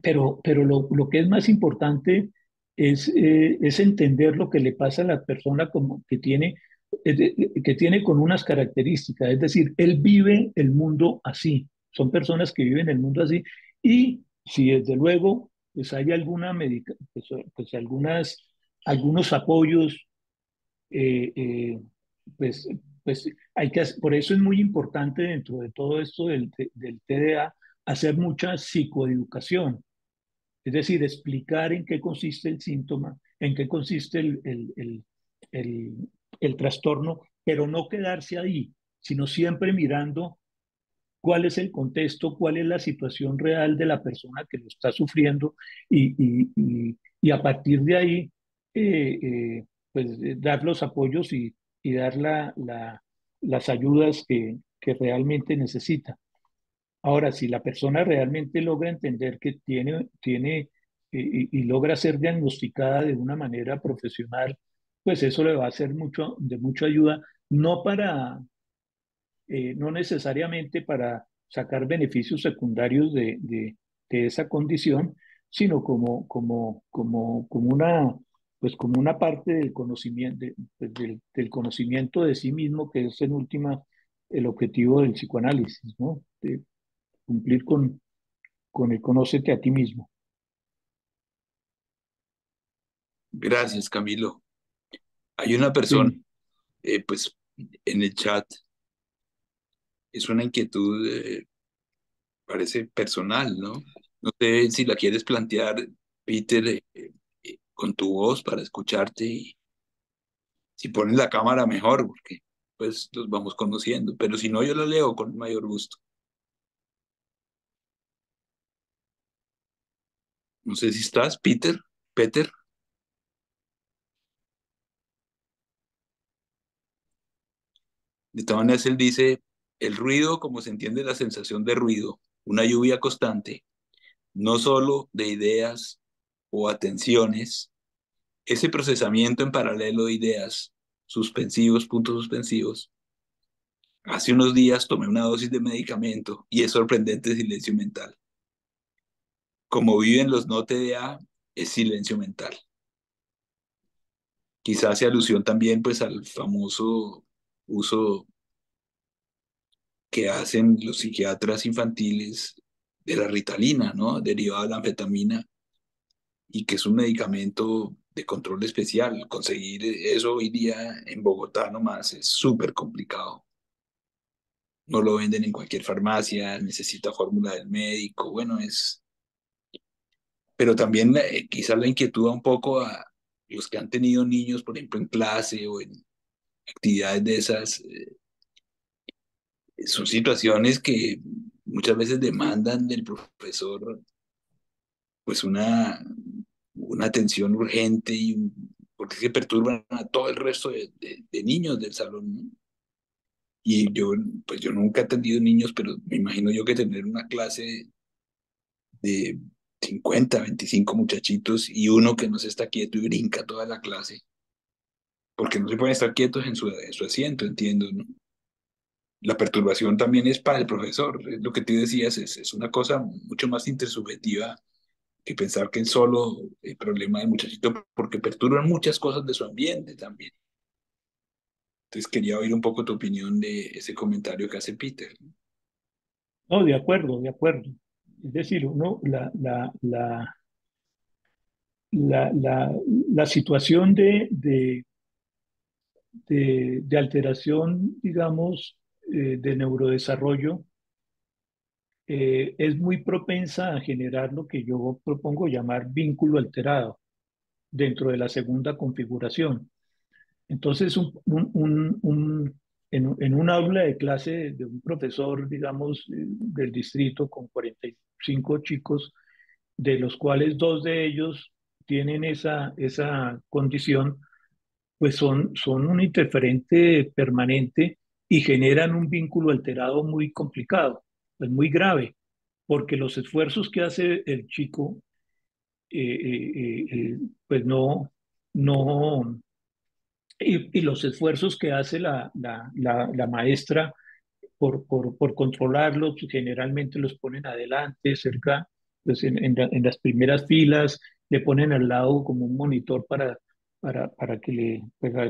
pero lo que es más importante es entender lo que le pasa a la persona como que tiene con unas características, es decir, él vive el mundo así, son personas que viven el mundo así, y si desde luego pues hay pues algunos apoyos eh, eh, pues, pues por eso es muy importante dentro de todo esto del TDA hacer mucha psicoeducación, es decir, explicar en qué consiste el síntoma, en qué consiste el, el trastorno, pero no quedarse ahí, sino siempre mirando cuál es el contexto, cuál es la situación real de la persona que lo está sufriendo y a partir de ahí, eh, dar los apoyos y dar las ayudas que realmente necesita. Ahora, si la persona realmente logra entender que tiene y logra ser diagnosticada de una manera profesional, pues eso le va a ser de mucha ayuda, no no necesariamente para sacar beneficios secundarios de esa condición, sino como una parte del conocimiento, pues, del conocimiento de sí mismo, que es en última el objetivo del psicoanálisis, ¿no? De cumplir con el conócete a ti mismo. Gracias, Camilo. Hay una persona, Sí, pues, en el chat, es una inquietud, parece personal, ¿no? No sé si la quieres plantear, Peter, con tu voz para escucharte y si pones la cámara mejor, porque pues los vamos conociendo, pero si no, yo la leo con mayor gusto. No sé si estás, Peter. De todas maneras, él dice, el ruido, como se entiende la sensación de ruido, una lluvia constante, no solo de ideas o atenciones, ese procesamiento en paralelo de ideas, suspensivos, puntos suspensivos. Hace unos días tomé una dosis de medicamento y es sorprendente silencio mental. Como viven los no TDA, es silencio mental. Quizás hace alusión también pues al famoso uso que hacen los psiquiatras infantiles de la Ritalina, ¿no? Derivada de la anfetamina y que es un medicamento de control especial. Conseguir eso hoy día en Bogotá nomás es súper complicado. No lo venden en cualquier farmacia, necesita fórmula del médico, bueno, es... Pero también quizás la inquietud un poco a los que han tenido niños, por ejemplo, en clase o en actividades de esas, son situaciones que muchas veces demandan del profesor pues una atención urgente porque se perturban a todo el resto de niños del salón, ¿no? Y yo, pues yo nunca he atendido niños, pero me imagino yo que tener una clase de 50 25 muchachitos y uno que no se está quieto y brinca toda la clase, porque no se pueden estar quietos en su asiento, entiendo, ¿no? La perturbación también es para el profesor, es lo que tú decías, es una cosa mucho más intersubjetiva que pensar que es solo el problema del muchachito, porque perturban muchas cosas de su ambiente también. Entonces quería oír un poco tu opinión de ese comentario que hace Peter, ¿no? no, de acuerdo, de acuerdo. Es decir, la, la, la situación de alteración, digamos, de neurodesarrollo, es muy propensa a generar lo que yo propongo llamar vínculo alterado dentro de la segunda configuración. Entonces, en un aula de clase de un profesor, digamos, del distrito con 45 chicos, de los cuales dos de ellos tienen esa condición, pues son un interferente permanente y generan un vínculo alterado muy complicado, pues muy grave, porque los esfuerzos que hace el chico, pues no, y los esfuerzos que hace la maestra por controlarlos, generalmente los ponen adelante, cerca, pues en las primeras filas, le ponen al lado como un monitor para que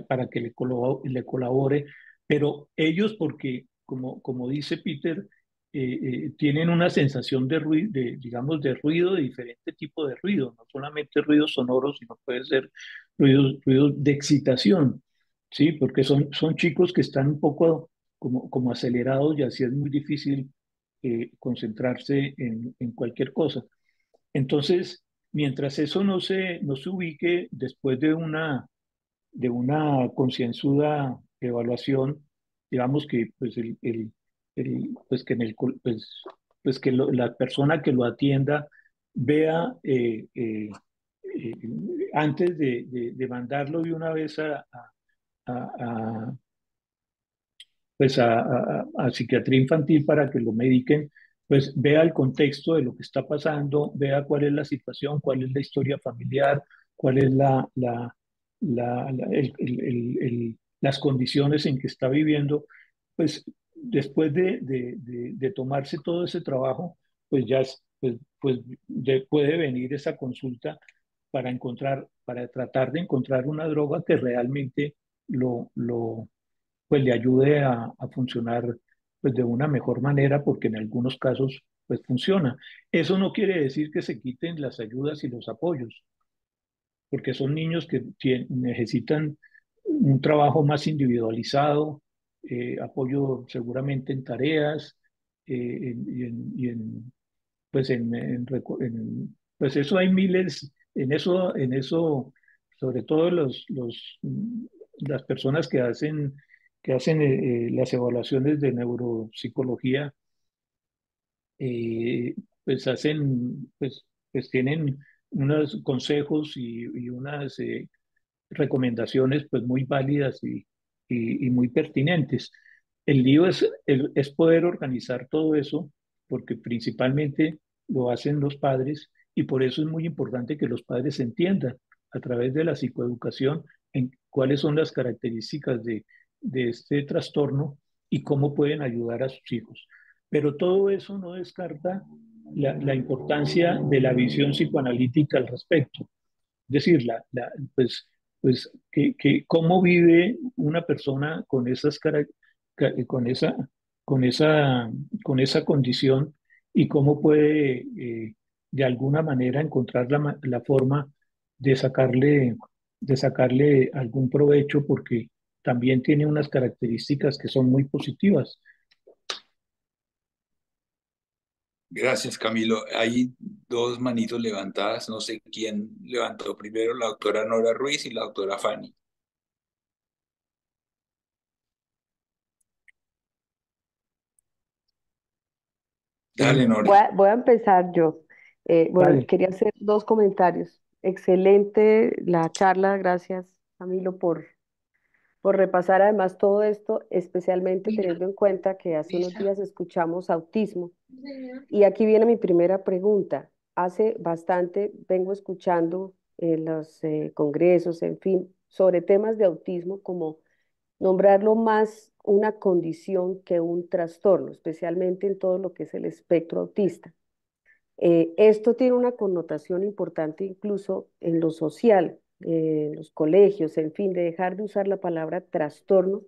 para que le colabore, pero ellos porque, como dice Peter, tienen una sensación de ruido, digamos, de ruido, de diferente tipo de ruido, no solamente ruidos sonoros, sino puede ser ruidos de excitación, ¿sí? Porque son chicos que están un poco como acelerados y así es muy difícil concentrarse en cualquier cosa. Entonces, mientras eso no se ubique después de una concienzuda evaluación, digamos que pues, pues que, en el, pues que la persona que lo atienda vea eh, antes de mandarlo de una vez a, pues a psiquiatría infantil para que lo mediquen, pues vea el contexto de lo que está pasando, vea cuál es la situación, cuál es la historia familiar, cuál es las condiciones en que está viviendo, pues después de tomarse todo ese trabajo, pues ya puede venir esa consulta para para tratar de encontrar una droga que realmente pues le ayude a funcionar pues de una mejor manera, porque en algunos casos pues funciona. Eso no quiere decir que se quiten las ayudas y los apoyos, porque son niños que necesitan un trabajo más individualizado, apoyo seguramente en tareas, pues pues eso hay miles, en eso, sobre todo las personas que hacen las evaluaciones de neuropsicología, eh, pues pues tienen unos consejos y unas recomendaciones pues muy válidas y muy pertinentes. El lío es poder organizar todo eso, porque principalmente lo hacen los padres y por eso es muy importante que los padres entiendan a través de la psicoeducación en cuáles son las características de este trastorno y cómo pueden ayudar a sus hijos. Pero todo eso no descarta la importancia de la visión psicoanalítica al respecto. Es decir, cómo vive una persona con con esa, con esa, con esa condición y cómo puede de alguna manera encontrar la forma de de sacarle algún provecho, porque también tiene unas características que son muy positivas. Gracias, Camilo. Hay dos manitos levantadas, no sé quién levantó primero, la doctora Nora Ruiz y la doctora Fanny. Dale, Sí, Nori. Voy a empezar yo. Bueno, dale. quería hacer dos comentarios. Excelente la charla, gracias Camilo por repasar además todo esto, especialmente teniendo en cuenta que hace unos días escuchamos autismo. Y aquí viene mi primera pregunta. Hace bastante vengo escuchando en los congresos, en fin, sobre temas de autismo, como nombrarlo más una condición que un trastorno, especialmente en todo lo que es el espectro autista. Esto tiene una connotación importante incluso en lo social, en los colegios, en fin, de dejar de usar la palabra trastorno,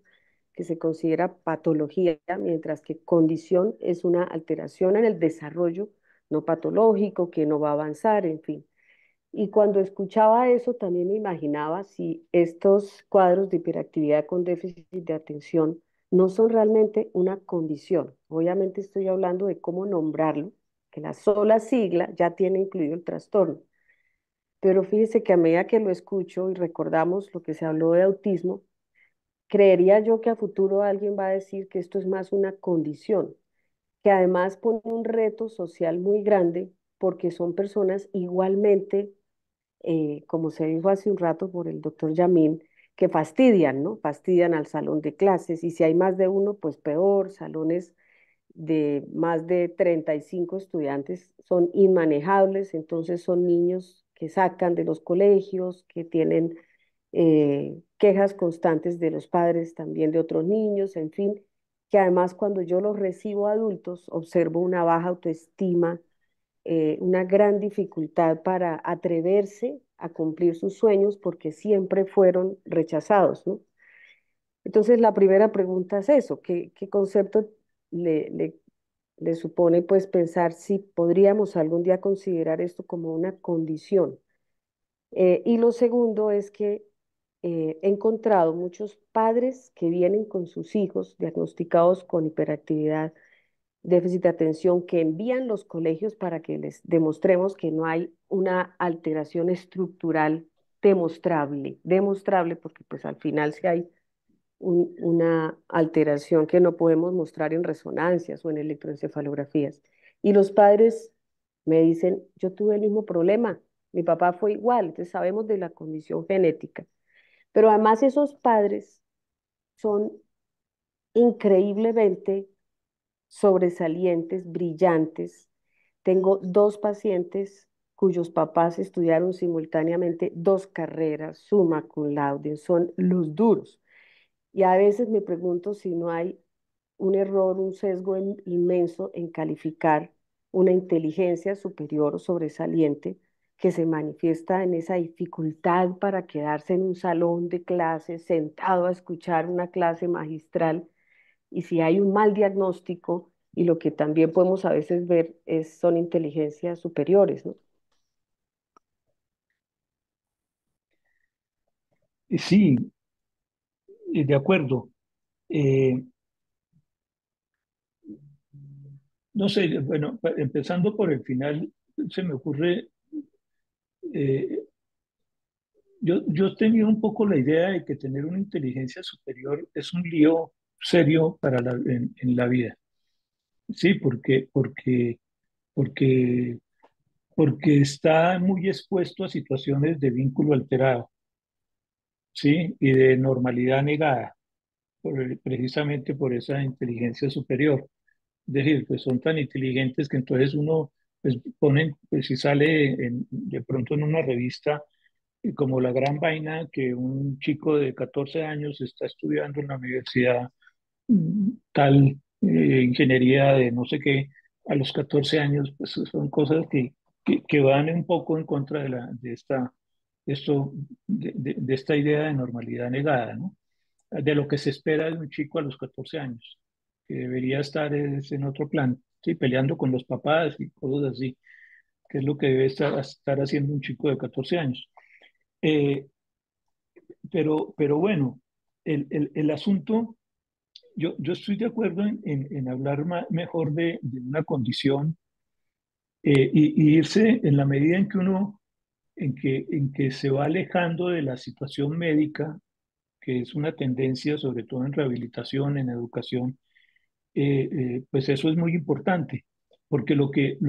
que se considera patología, mientras que condición es una alteración en el desarrollo no patológico, que no va a avanzar, en fin. Y cuando escuchaba eso, también me imaginaba si estos cuadros de hiperactividad con déficit de atención no son realmente una condición. Obviamente estoy hablando de cómo nombrarlo, que la sola sigla ya tiene incluido el trastorno. Pero fíjese que a medida que lo escucho y recordamos lo que se habló de autismo, creería yo que a futuro alguien va a decir que esto es más una condición, que además pone un reto social muy grande porque son personas igualmente como se dijo hace un rato por el doctor Yamín, que fastidian, ¿no? Fastidian al salón de clases y si hay más de uno, pues peor, salones de más de 35 estudiantes son inmanejables, entonces son niños que sacan de los colegios, que tienen quejas constantes de los padres también de otros niños, en fin, que además cuando yo los recibo adultos observo una baja autoestima, una gran dificultad para atreverse a cumplir sus sueños porque siempre fueron rechazados, ¿no? Entonces, la primera pregunta es eso, ¿qué concepto le, le, le supone pues pensar si podríamos algún día considerar esto como una condición? Y lo segundo es que he encontrado muchos padres que vienen con sus hijos diagnosticados con hiperactividad, déficit de atención, que envían los colegios para que les demostremos que no hay una alteración estructural demostrable, porque pues al final si hay una alteración que no podemos mostrar en resonancias o en electroencefalografías. Y los padres me dicen, yo tuve el mismo problema, mi papá fue igual, entonces sabemos de la condición genética. Pero además esos padres son increíblemente sobresalientes, brillantes. Tengo dos pacientes cuyos papás estudiaron simultáneamente dos carreras, summa cum laude, son los duros. Y a veces me pregunto si no hay un error, un sesgo inmenso en calificar una inteligencia superior o sobresaliente que se manifiesta en esa dificultad para quedarse en un salón de clases sentado a escuchar una clase magistral. Y si hay un mal diagnóstico, y lo que también podemos a veces ver son inteligencias superiores, ¿no? Sí, de acuerdo. Eh, no sé, bueno, empezando por el final, se me ocurre, eh, yo tenía un poco la idea de que tener una inteligencia superior es un lío serio en la vida. Sí, porque, porque está muy expuesto a situaciones de vínculo alterado, ¿sí? Y de normalidad negada, precisamente por esa inteligencia superior. Es decir, pues son tan inteligentes que entonces uno, pues ponen, pues si sale de pronto en una revista como la gran vaina que un chico de 14 años está estudiando en la universidad tal ingeniería de no sé qué a los 14 años, pues son cosas que van un poco en contra esto, de esta idea de normalidad negada, ¿no? De lo que se espera de un chico a los 14 años, que debería estar en otro plan, ¿sí? Peleando con los papás y cosas así, que es lo que debe estar haciendo un chico de 14 años. Eh, pero bueno, el asunto, yo estoy de acuerdo en hablar mejor de una condición y irse en la medida en que uno, en que se va alejando de la situación médica, que es una tendencia sobre todo en rehabilitación, en educación, pues eso es muy importante, porque lo que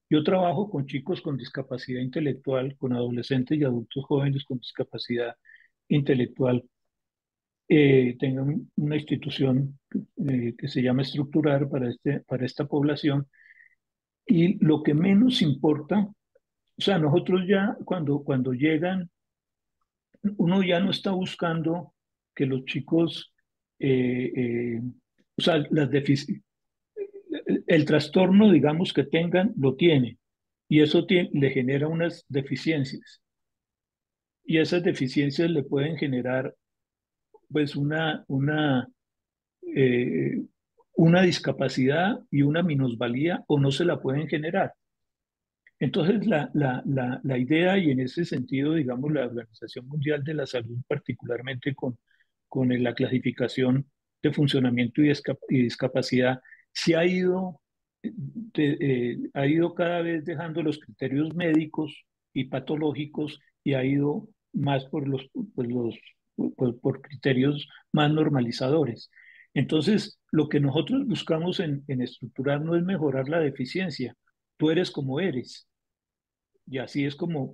yo trabajo con chicos con discapacidad intelectual, con adolescentes y adultos jóvenes con discapacidad intelectual. Tengo una institución que se llama Estructurar para esta población, y lo que menos importa, o sea, nosotros ya cuando llegan, uno ya no está buscando que los chicos, eh, eh, o sea, el trastorno, digamos, que tengan, lo tiene, y eso le genera unas deficiencias, y esas deficiencias le pueden generar, pues, eh, una discapacidad y una minusvalía, o no se la pueden generar. Entonces, la idea, y en ese sentido, digamos, la Organización Mundial de la Salud, particularmente con la clasificación de funcionamiento y discapacidad, se ha ido cada vez dejando los criterios médicos y patológicos, y ha ido más por criterios más normalizadores. Entonces, lo que nosotros buscamos en estructurar no es mejorar la deficiencia. Tú eres como eres, y así es como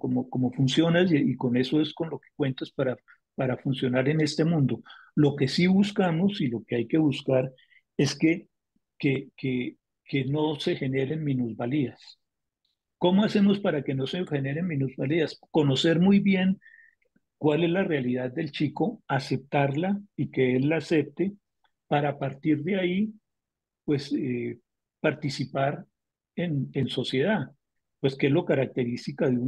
funcionas, y con eso es con lo que cuentas para funcionar en este mundo. Lo que sí buscamos y lo que hay que buscar es que, que, que no se generen minusvalías. ¿Cómo hacemos para que no se generen minusvalías? Conocer muy bien cuál es la realidad del chico, aceptarla y que él la acepte, para a partir de ahí, pues, participar en sociedad, pues que es lo característica de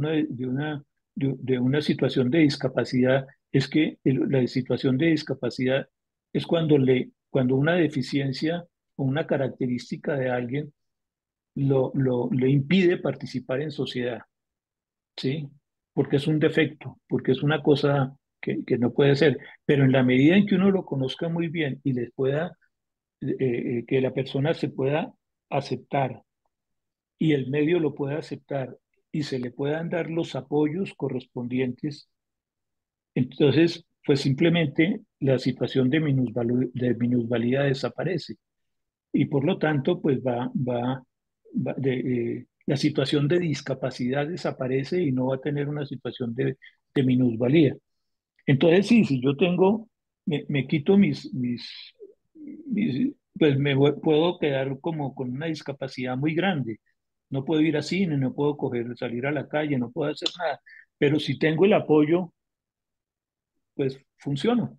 una situación de discapacidad, es que la situación de discapacidad es cuando una deficiencia o una característica de alguien le impide participar en sociedad, ¿sí? Porque es un defecto, porque es una cosa que no puede ser, pero en la medida en que uno lo conozca muy bien y les pueda, que la persona se pueda aceptar y el medio lo pueda aceptar y se le puedan dar los apoyos correspondientes, entonces, pues simplemente la situación de minusvalía desaparece, y por lo tanto, pues la situación de discapacidad desaparece y no va a tener una situación de minusvalía. Entonces, sí, si yo me quito pues puedo quedar como con una discapacidad muy grande. No puedo ir a cine, no puedo salir a la calle, no puedo hacer nada. Pero si tengo el apoyo, pues funciono.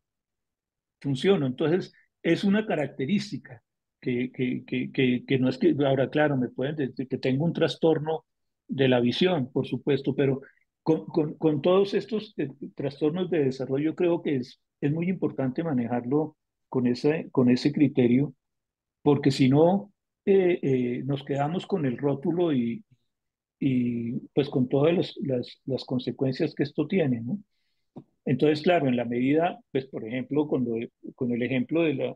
Entonces, es una característica que no es que, ahora claro, me pueden decir que tengo un trastorno de la visión, por supuesto, pero con todos estos trastornos de desarrollo creo que es muy importante manejarlo con ese criterio, porque si no, nos quedamos con el rótulo y pues con todas las consecuencias que esto tiene, ¿no? Entonces, claro, en la medida, pues, por ejemplo, con el ejemplo de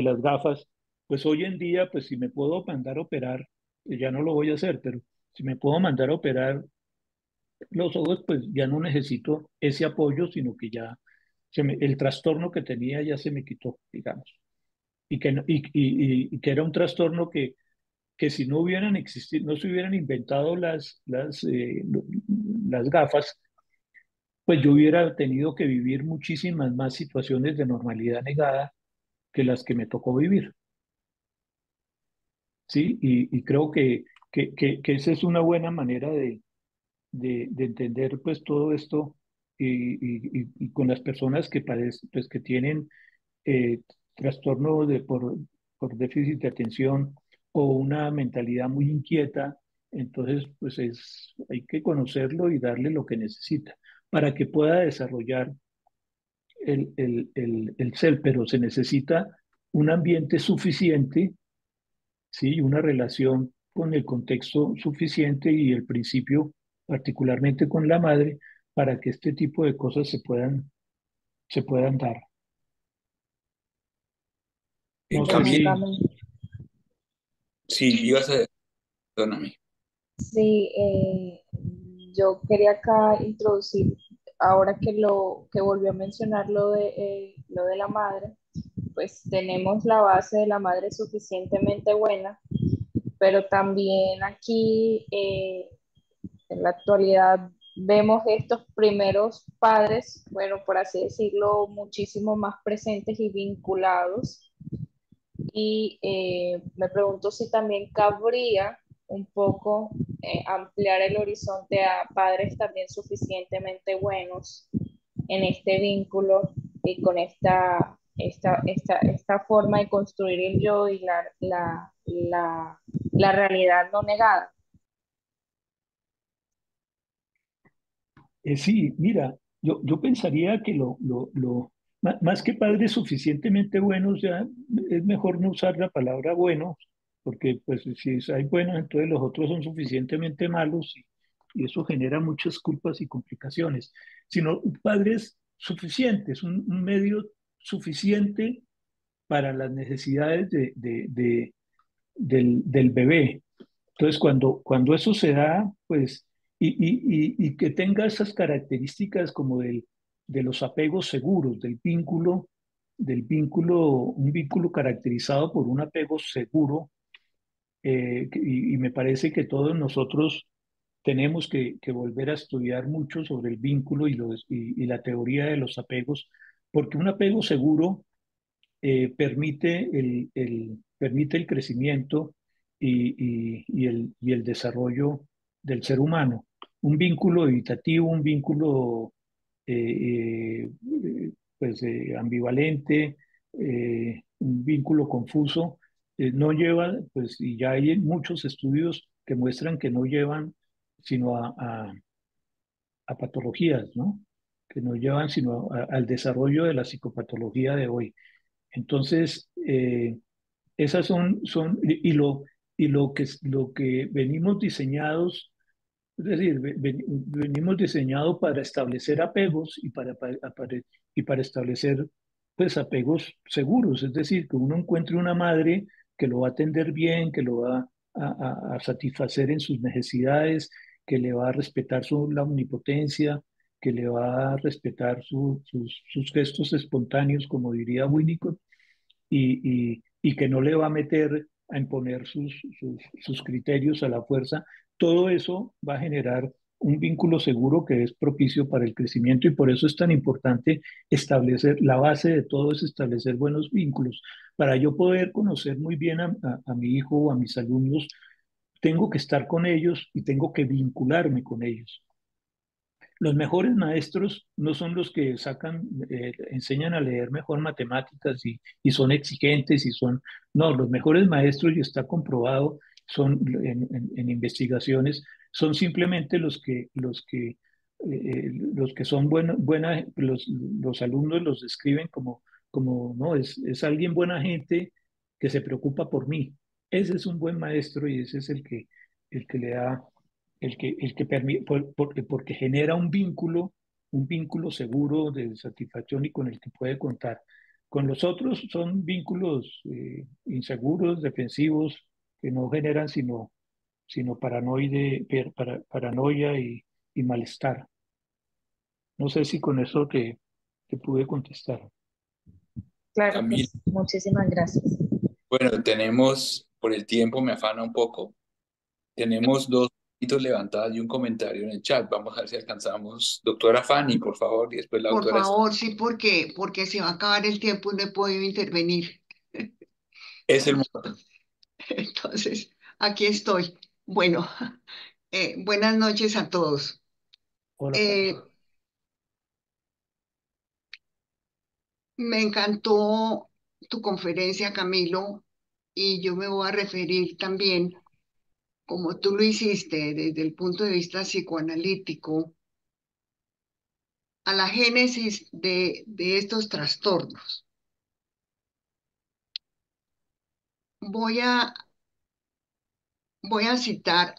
las gafas, pues hoy en día, pues si me puedo mandar a operar, ya no lo voy a hacer, pero si me puedo mandar a operar los ojos, pues ya no necesito ese apoyo, sino que ya el trastorno que tenía ya se me quitó, digamos. Y que era un trastorno que si no hubieran existido, no se hubieran inventado las gafas, pues yo hubiera tenido que vivir muchísimas más situaciones de normalidad negada que las que me tocó vivir, ¿sí? Y creo que esa es una buena manera de entender pues todo esto y con las personas que padecen, pues que tienen eh, trastorno por déficit de atención o una mentalidad muy inquieta, entonces pues hay que conocerlo y darle lo que necesita para que pueda desarrollar el ser, pero se necesita un ambiente suficiente, ¿sí? Una relación con el contexto suficiente y el principio, particularmente con la madre, para que este tipo de cosas se puedan dar. No sé Camilo, si... Cami. sí, ibas a, perdóname. Sí, yo quería acá introducir, ahora que volvió a mencionar lo de la madre, pues tenemos la base de la madre suficientemente buena, pero también aquí en la actualidad vemos estos primeros padres, bueno, por así decirlo, muchísimo más presentes y vinculados. Y me pregunto si también cabría un poco ampliar el horizonte a padres también suficientemente buenos en este vínculo y con esta forma de construir el yo y la realidad no negada. Sí, mira, yo pensaría que más que padres suficientemente buenos, ya es mejor no usar la palabra buenos, porque pues si hay buenos, entonces los otros son suficientemente malos y eso genera muchas culpas y complicaciones, sino padres suficientes, un medio suficiente para las necesidades del bebé. Entonces, cuando eso se da, pues, y que tenga esas características como de los apegos seguros, un vínculo caracterizado por un apego seguro, y me parece que todos nosotros tenemos que volver a estudiar mucho sobre el vínculo y la teoría de los apegos, porque un apego seguro permite el crecimiento y el desarrollo del ser humano. Un vínculo evitativo, un vínculo pues, ambivalente, un vínculo confuso, no lleva, pues, y ya hay muchos estudios que muestran que no llevan sino a patologías, ¿no? Que no llevan sino al desarrollo de la psicopatología de hoy. Entonces, esas lo que venimos diseñados, es decir, venimos diseñados para establecer apegos y para establecer pues apegos seguros, es decir, que uno encuentre una madre que lo va a atender bien, que lo va a satisfacer en sus necesidades, que le va a respetar la omnipotencia, que le va a respetar sus gestos espontáneos, como diría Winnicott, y que no le va a meter a imponer sus criterios a la fuerza, todo eso va a generar un vínculo seguro que es propicio para el crecimiento y por eso es tan importante establecer, la base de todo es establecer buenos vínculos. Para yo poder conocer muy bien a mi hijo o a mis alumnos, tengo que estar con ellos y tengo que vincularme con ellos. Los mejores maestros no son los que enseñan a leer mejor matemáticas y son exigentes y son, no, los mejores maestros, y está comprobado, son en investigaciones, son simplemente los que son los alumnos los describen como, no, es alguien buena gente que se preocupa por mí. Ese es un buen maestro y ese es el que le da el que permite, porque genera un vínculo seguro de satisfacción y con el que puede contar. Con los otros son vínculos inseguros, defensivos, que no generan sino paranoia y malestar. No sé si con eso te pude contestar. Claro que Camilo, sí. Muchísimas gracias. bueno, tenemos, por el tiempo me afana un poco, tenemos dos manitos levantadas y un comentario en el chat. Vamos a ver si alcanzamos. Doctora Fanny, por favor, y después la Por doctora favor, sí, porque se va a acabar el tiempo y no he podido intervenir. Es el momento. Entonces, aquí estoy. Bueno, buenas noches a todos. Hola, Fanny. Eh, Me encantó tu conferencia, Camilo, y yo me voy a referir también, como tú lo hiciste desde el punto de vista psicoanalítico, a la génesis de estos trastornos. Voy a, voy a citar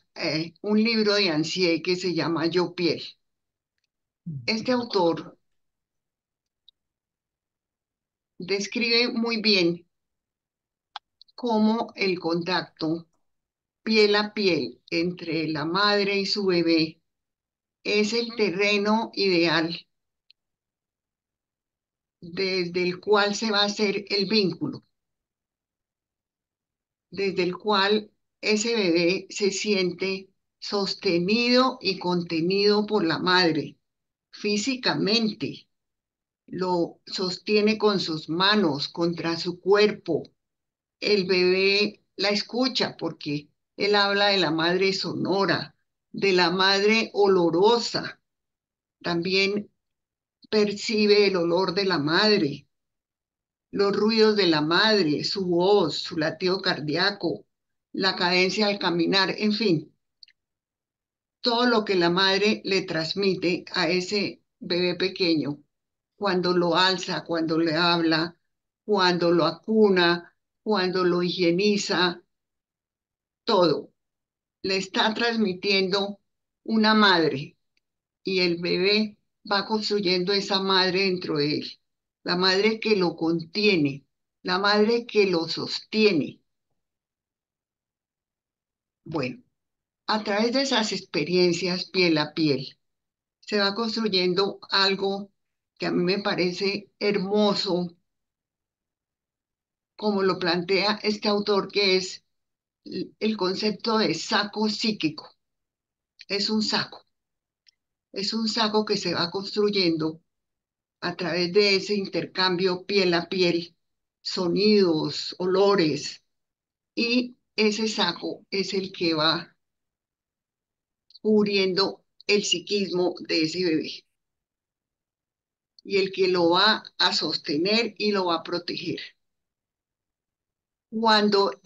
un libro de Ansié que se llama Yo Piel. Este autor describe muy bien cómo el contacto piel a piel entre la madre y su bebé es el terreno ideal desde el cual se va a hacer el vínculo, desde el cual ese bebé se siente sostenido y contenido por la madre físicamente, lo sostiene con sus manos contra su cuerpo. El bebé la escucha porque él habla de la madre sonora, de la madre olorosa. También percibe el olor de la madre, los ruidos de la madre, su voz, su latido cardíaco, la cadencia al caminar, en fin, todo lo que la madre le transmite a ese bebé pequeño cuando lo alza, cuando le habla, cuando lo acuna, cuando lo higieniza, todo le está transmitiendo una madre y el bebé va construyendo esa madre dentro de él, la madre que lo contiene, la madre que lo sostiene. Bueno, a través de esas experiencias piel a piel, se va construyendo algo que a mí me parece hermoso, como lo plantea este autor, que es el concepto de saco psíquico. Es es un saco que se va construyendo a través de ese intercambio piel a piel, sonidos, olores, y ese saco es el que va cubriendo el psiquismo de ese bebé y el que lo va a sostener y lo va a proteger. Cuando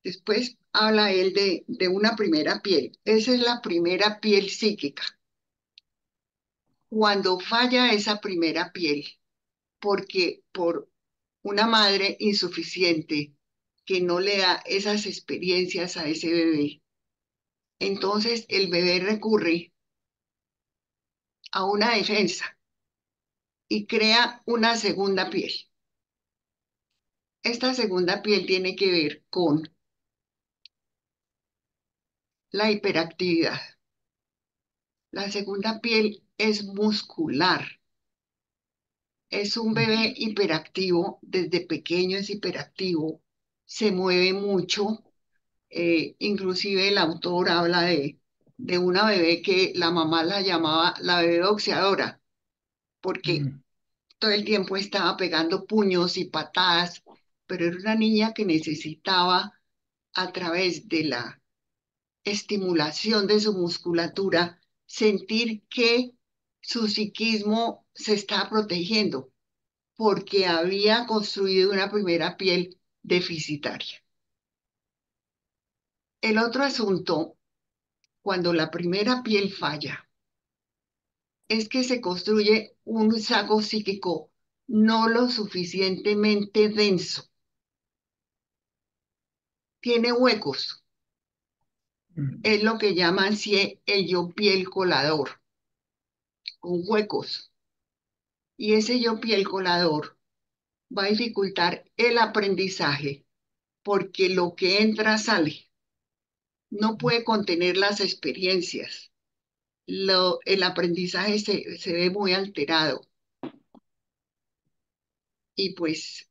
después habla él de una primera piel, esa es la primera piel psíquica. Cuando falla esa primera piel, porque por una madre insuficiente que no le da esas experiencias a ese bebé, entonces el bebé recurre a una defensa y crea una segunda piel. Esta segunda piel tiene que ver con la hiperactividad. La segunda piel es muscular. Es un bebé hiperactivo, desde pequeño es hiperactivo, se mueve mucho. Inclusive el autor habla de una bebé que la mamá la llamaba la bebé boxeadora, porque Mm, todo el tiempo estaba pegando puños y patadas, pero era una niña que necesitaba, a través de la estimulación de su musculatura, sentir que su psiquismo se está protegiendo porque había construido una primera piel deficitaria. El otro asunto, cuando la primera piel falla, es que se construye un saco psíquico no lo suficientemente denso. Tiene huecos. Es lo que llaman el yo piel colador, con huecos. Y ese yo piel colador va a dificultar el aprendizaje porque lo que entra sale. No puede contener las experiencias. El aprendizaje se ve muy alterado y pues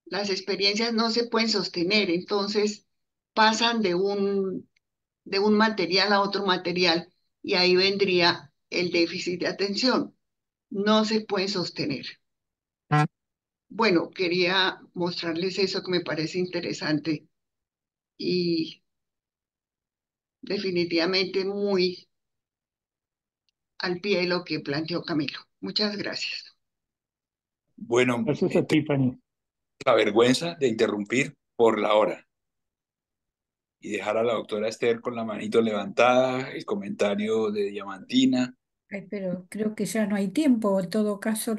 las experiencias no se pueden sostener, entonces pasan de un material a otro material y ahí vendría el déficit de atención. No se pueden sostener. Bueno, quería mostrarles eso que me parece interesante y definitivamente muy al pie de lo que planteó Camilo. Muchas gracias. Bueno, Gracias a ti, Fanny. la vergüenza de interrumpir por la hora y dejar a la doctora Esther con la manito levantada, el comentario de Diamantina. Ay, pero creo que ya no hay tiempo. En todo caso,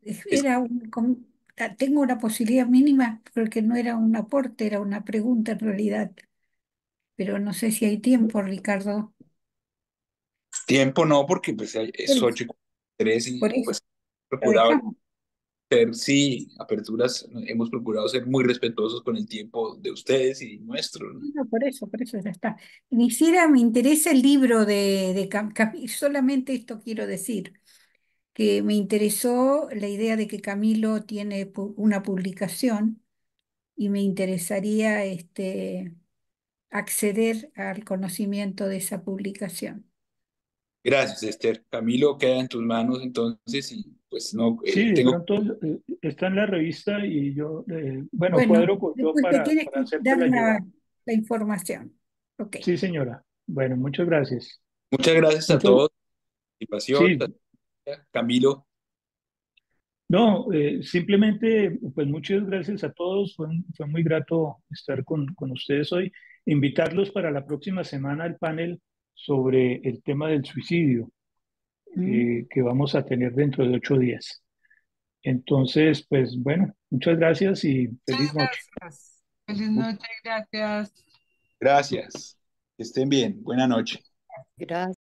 Es era tengo una posibilidad mínima porque no era un aporte, era una pregunta en realidad. Pero no sé si hay tiempo, Ricardo. tiempo no, porque pues Por es eso, 8:43 por y eso pues lo procurado dejamos. ser, sí, aperturas, hemos procurado ser muy respetuosos con el tiempo de ustedes y nuestro, ¿no? No, por eso ya está. Me interesa el libro solamente esto quiero decir, que me interesó la idea de que Camilo tiene una publicación y me interesaría acceder al conocimiento de esa publicación. Gracias, Esther. Camilo, queda en tus manos entonces y pues no, Sí, de tengo, pronto está en la revista y yo, bueno, Bueno, cuadro yo después te tienes para que dar hacértela llegar. la información. Ok. Sí, señora. Bueno, muchas gracias. muchas gracias a Muchas, todos por su participación. sí, Camilo, no, simplemente, pues muchas gracias a todos. Fue muy grato estar con ustedes hoy. Invitarlos para la próxima semana al panel sobre el tema del suicidio, que vamos a tener dentro de 8 días. Entonces, pues bueno, muchas gracias y feliz noche. Gracias. Feliz noche, gracias. gracias. Que estén bien. Buena noche. Gracias.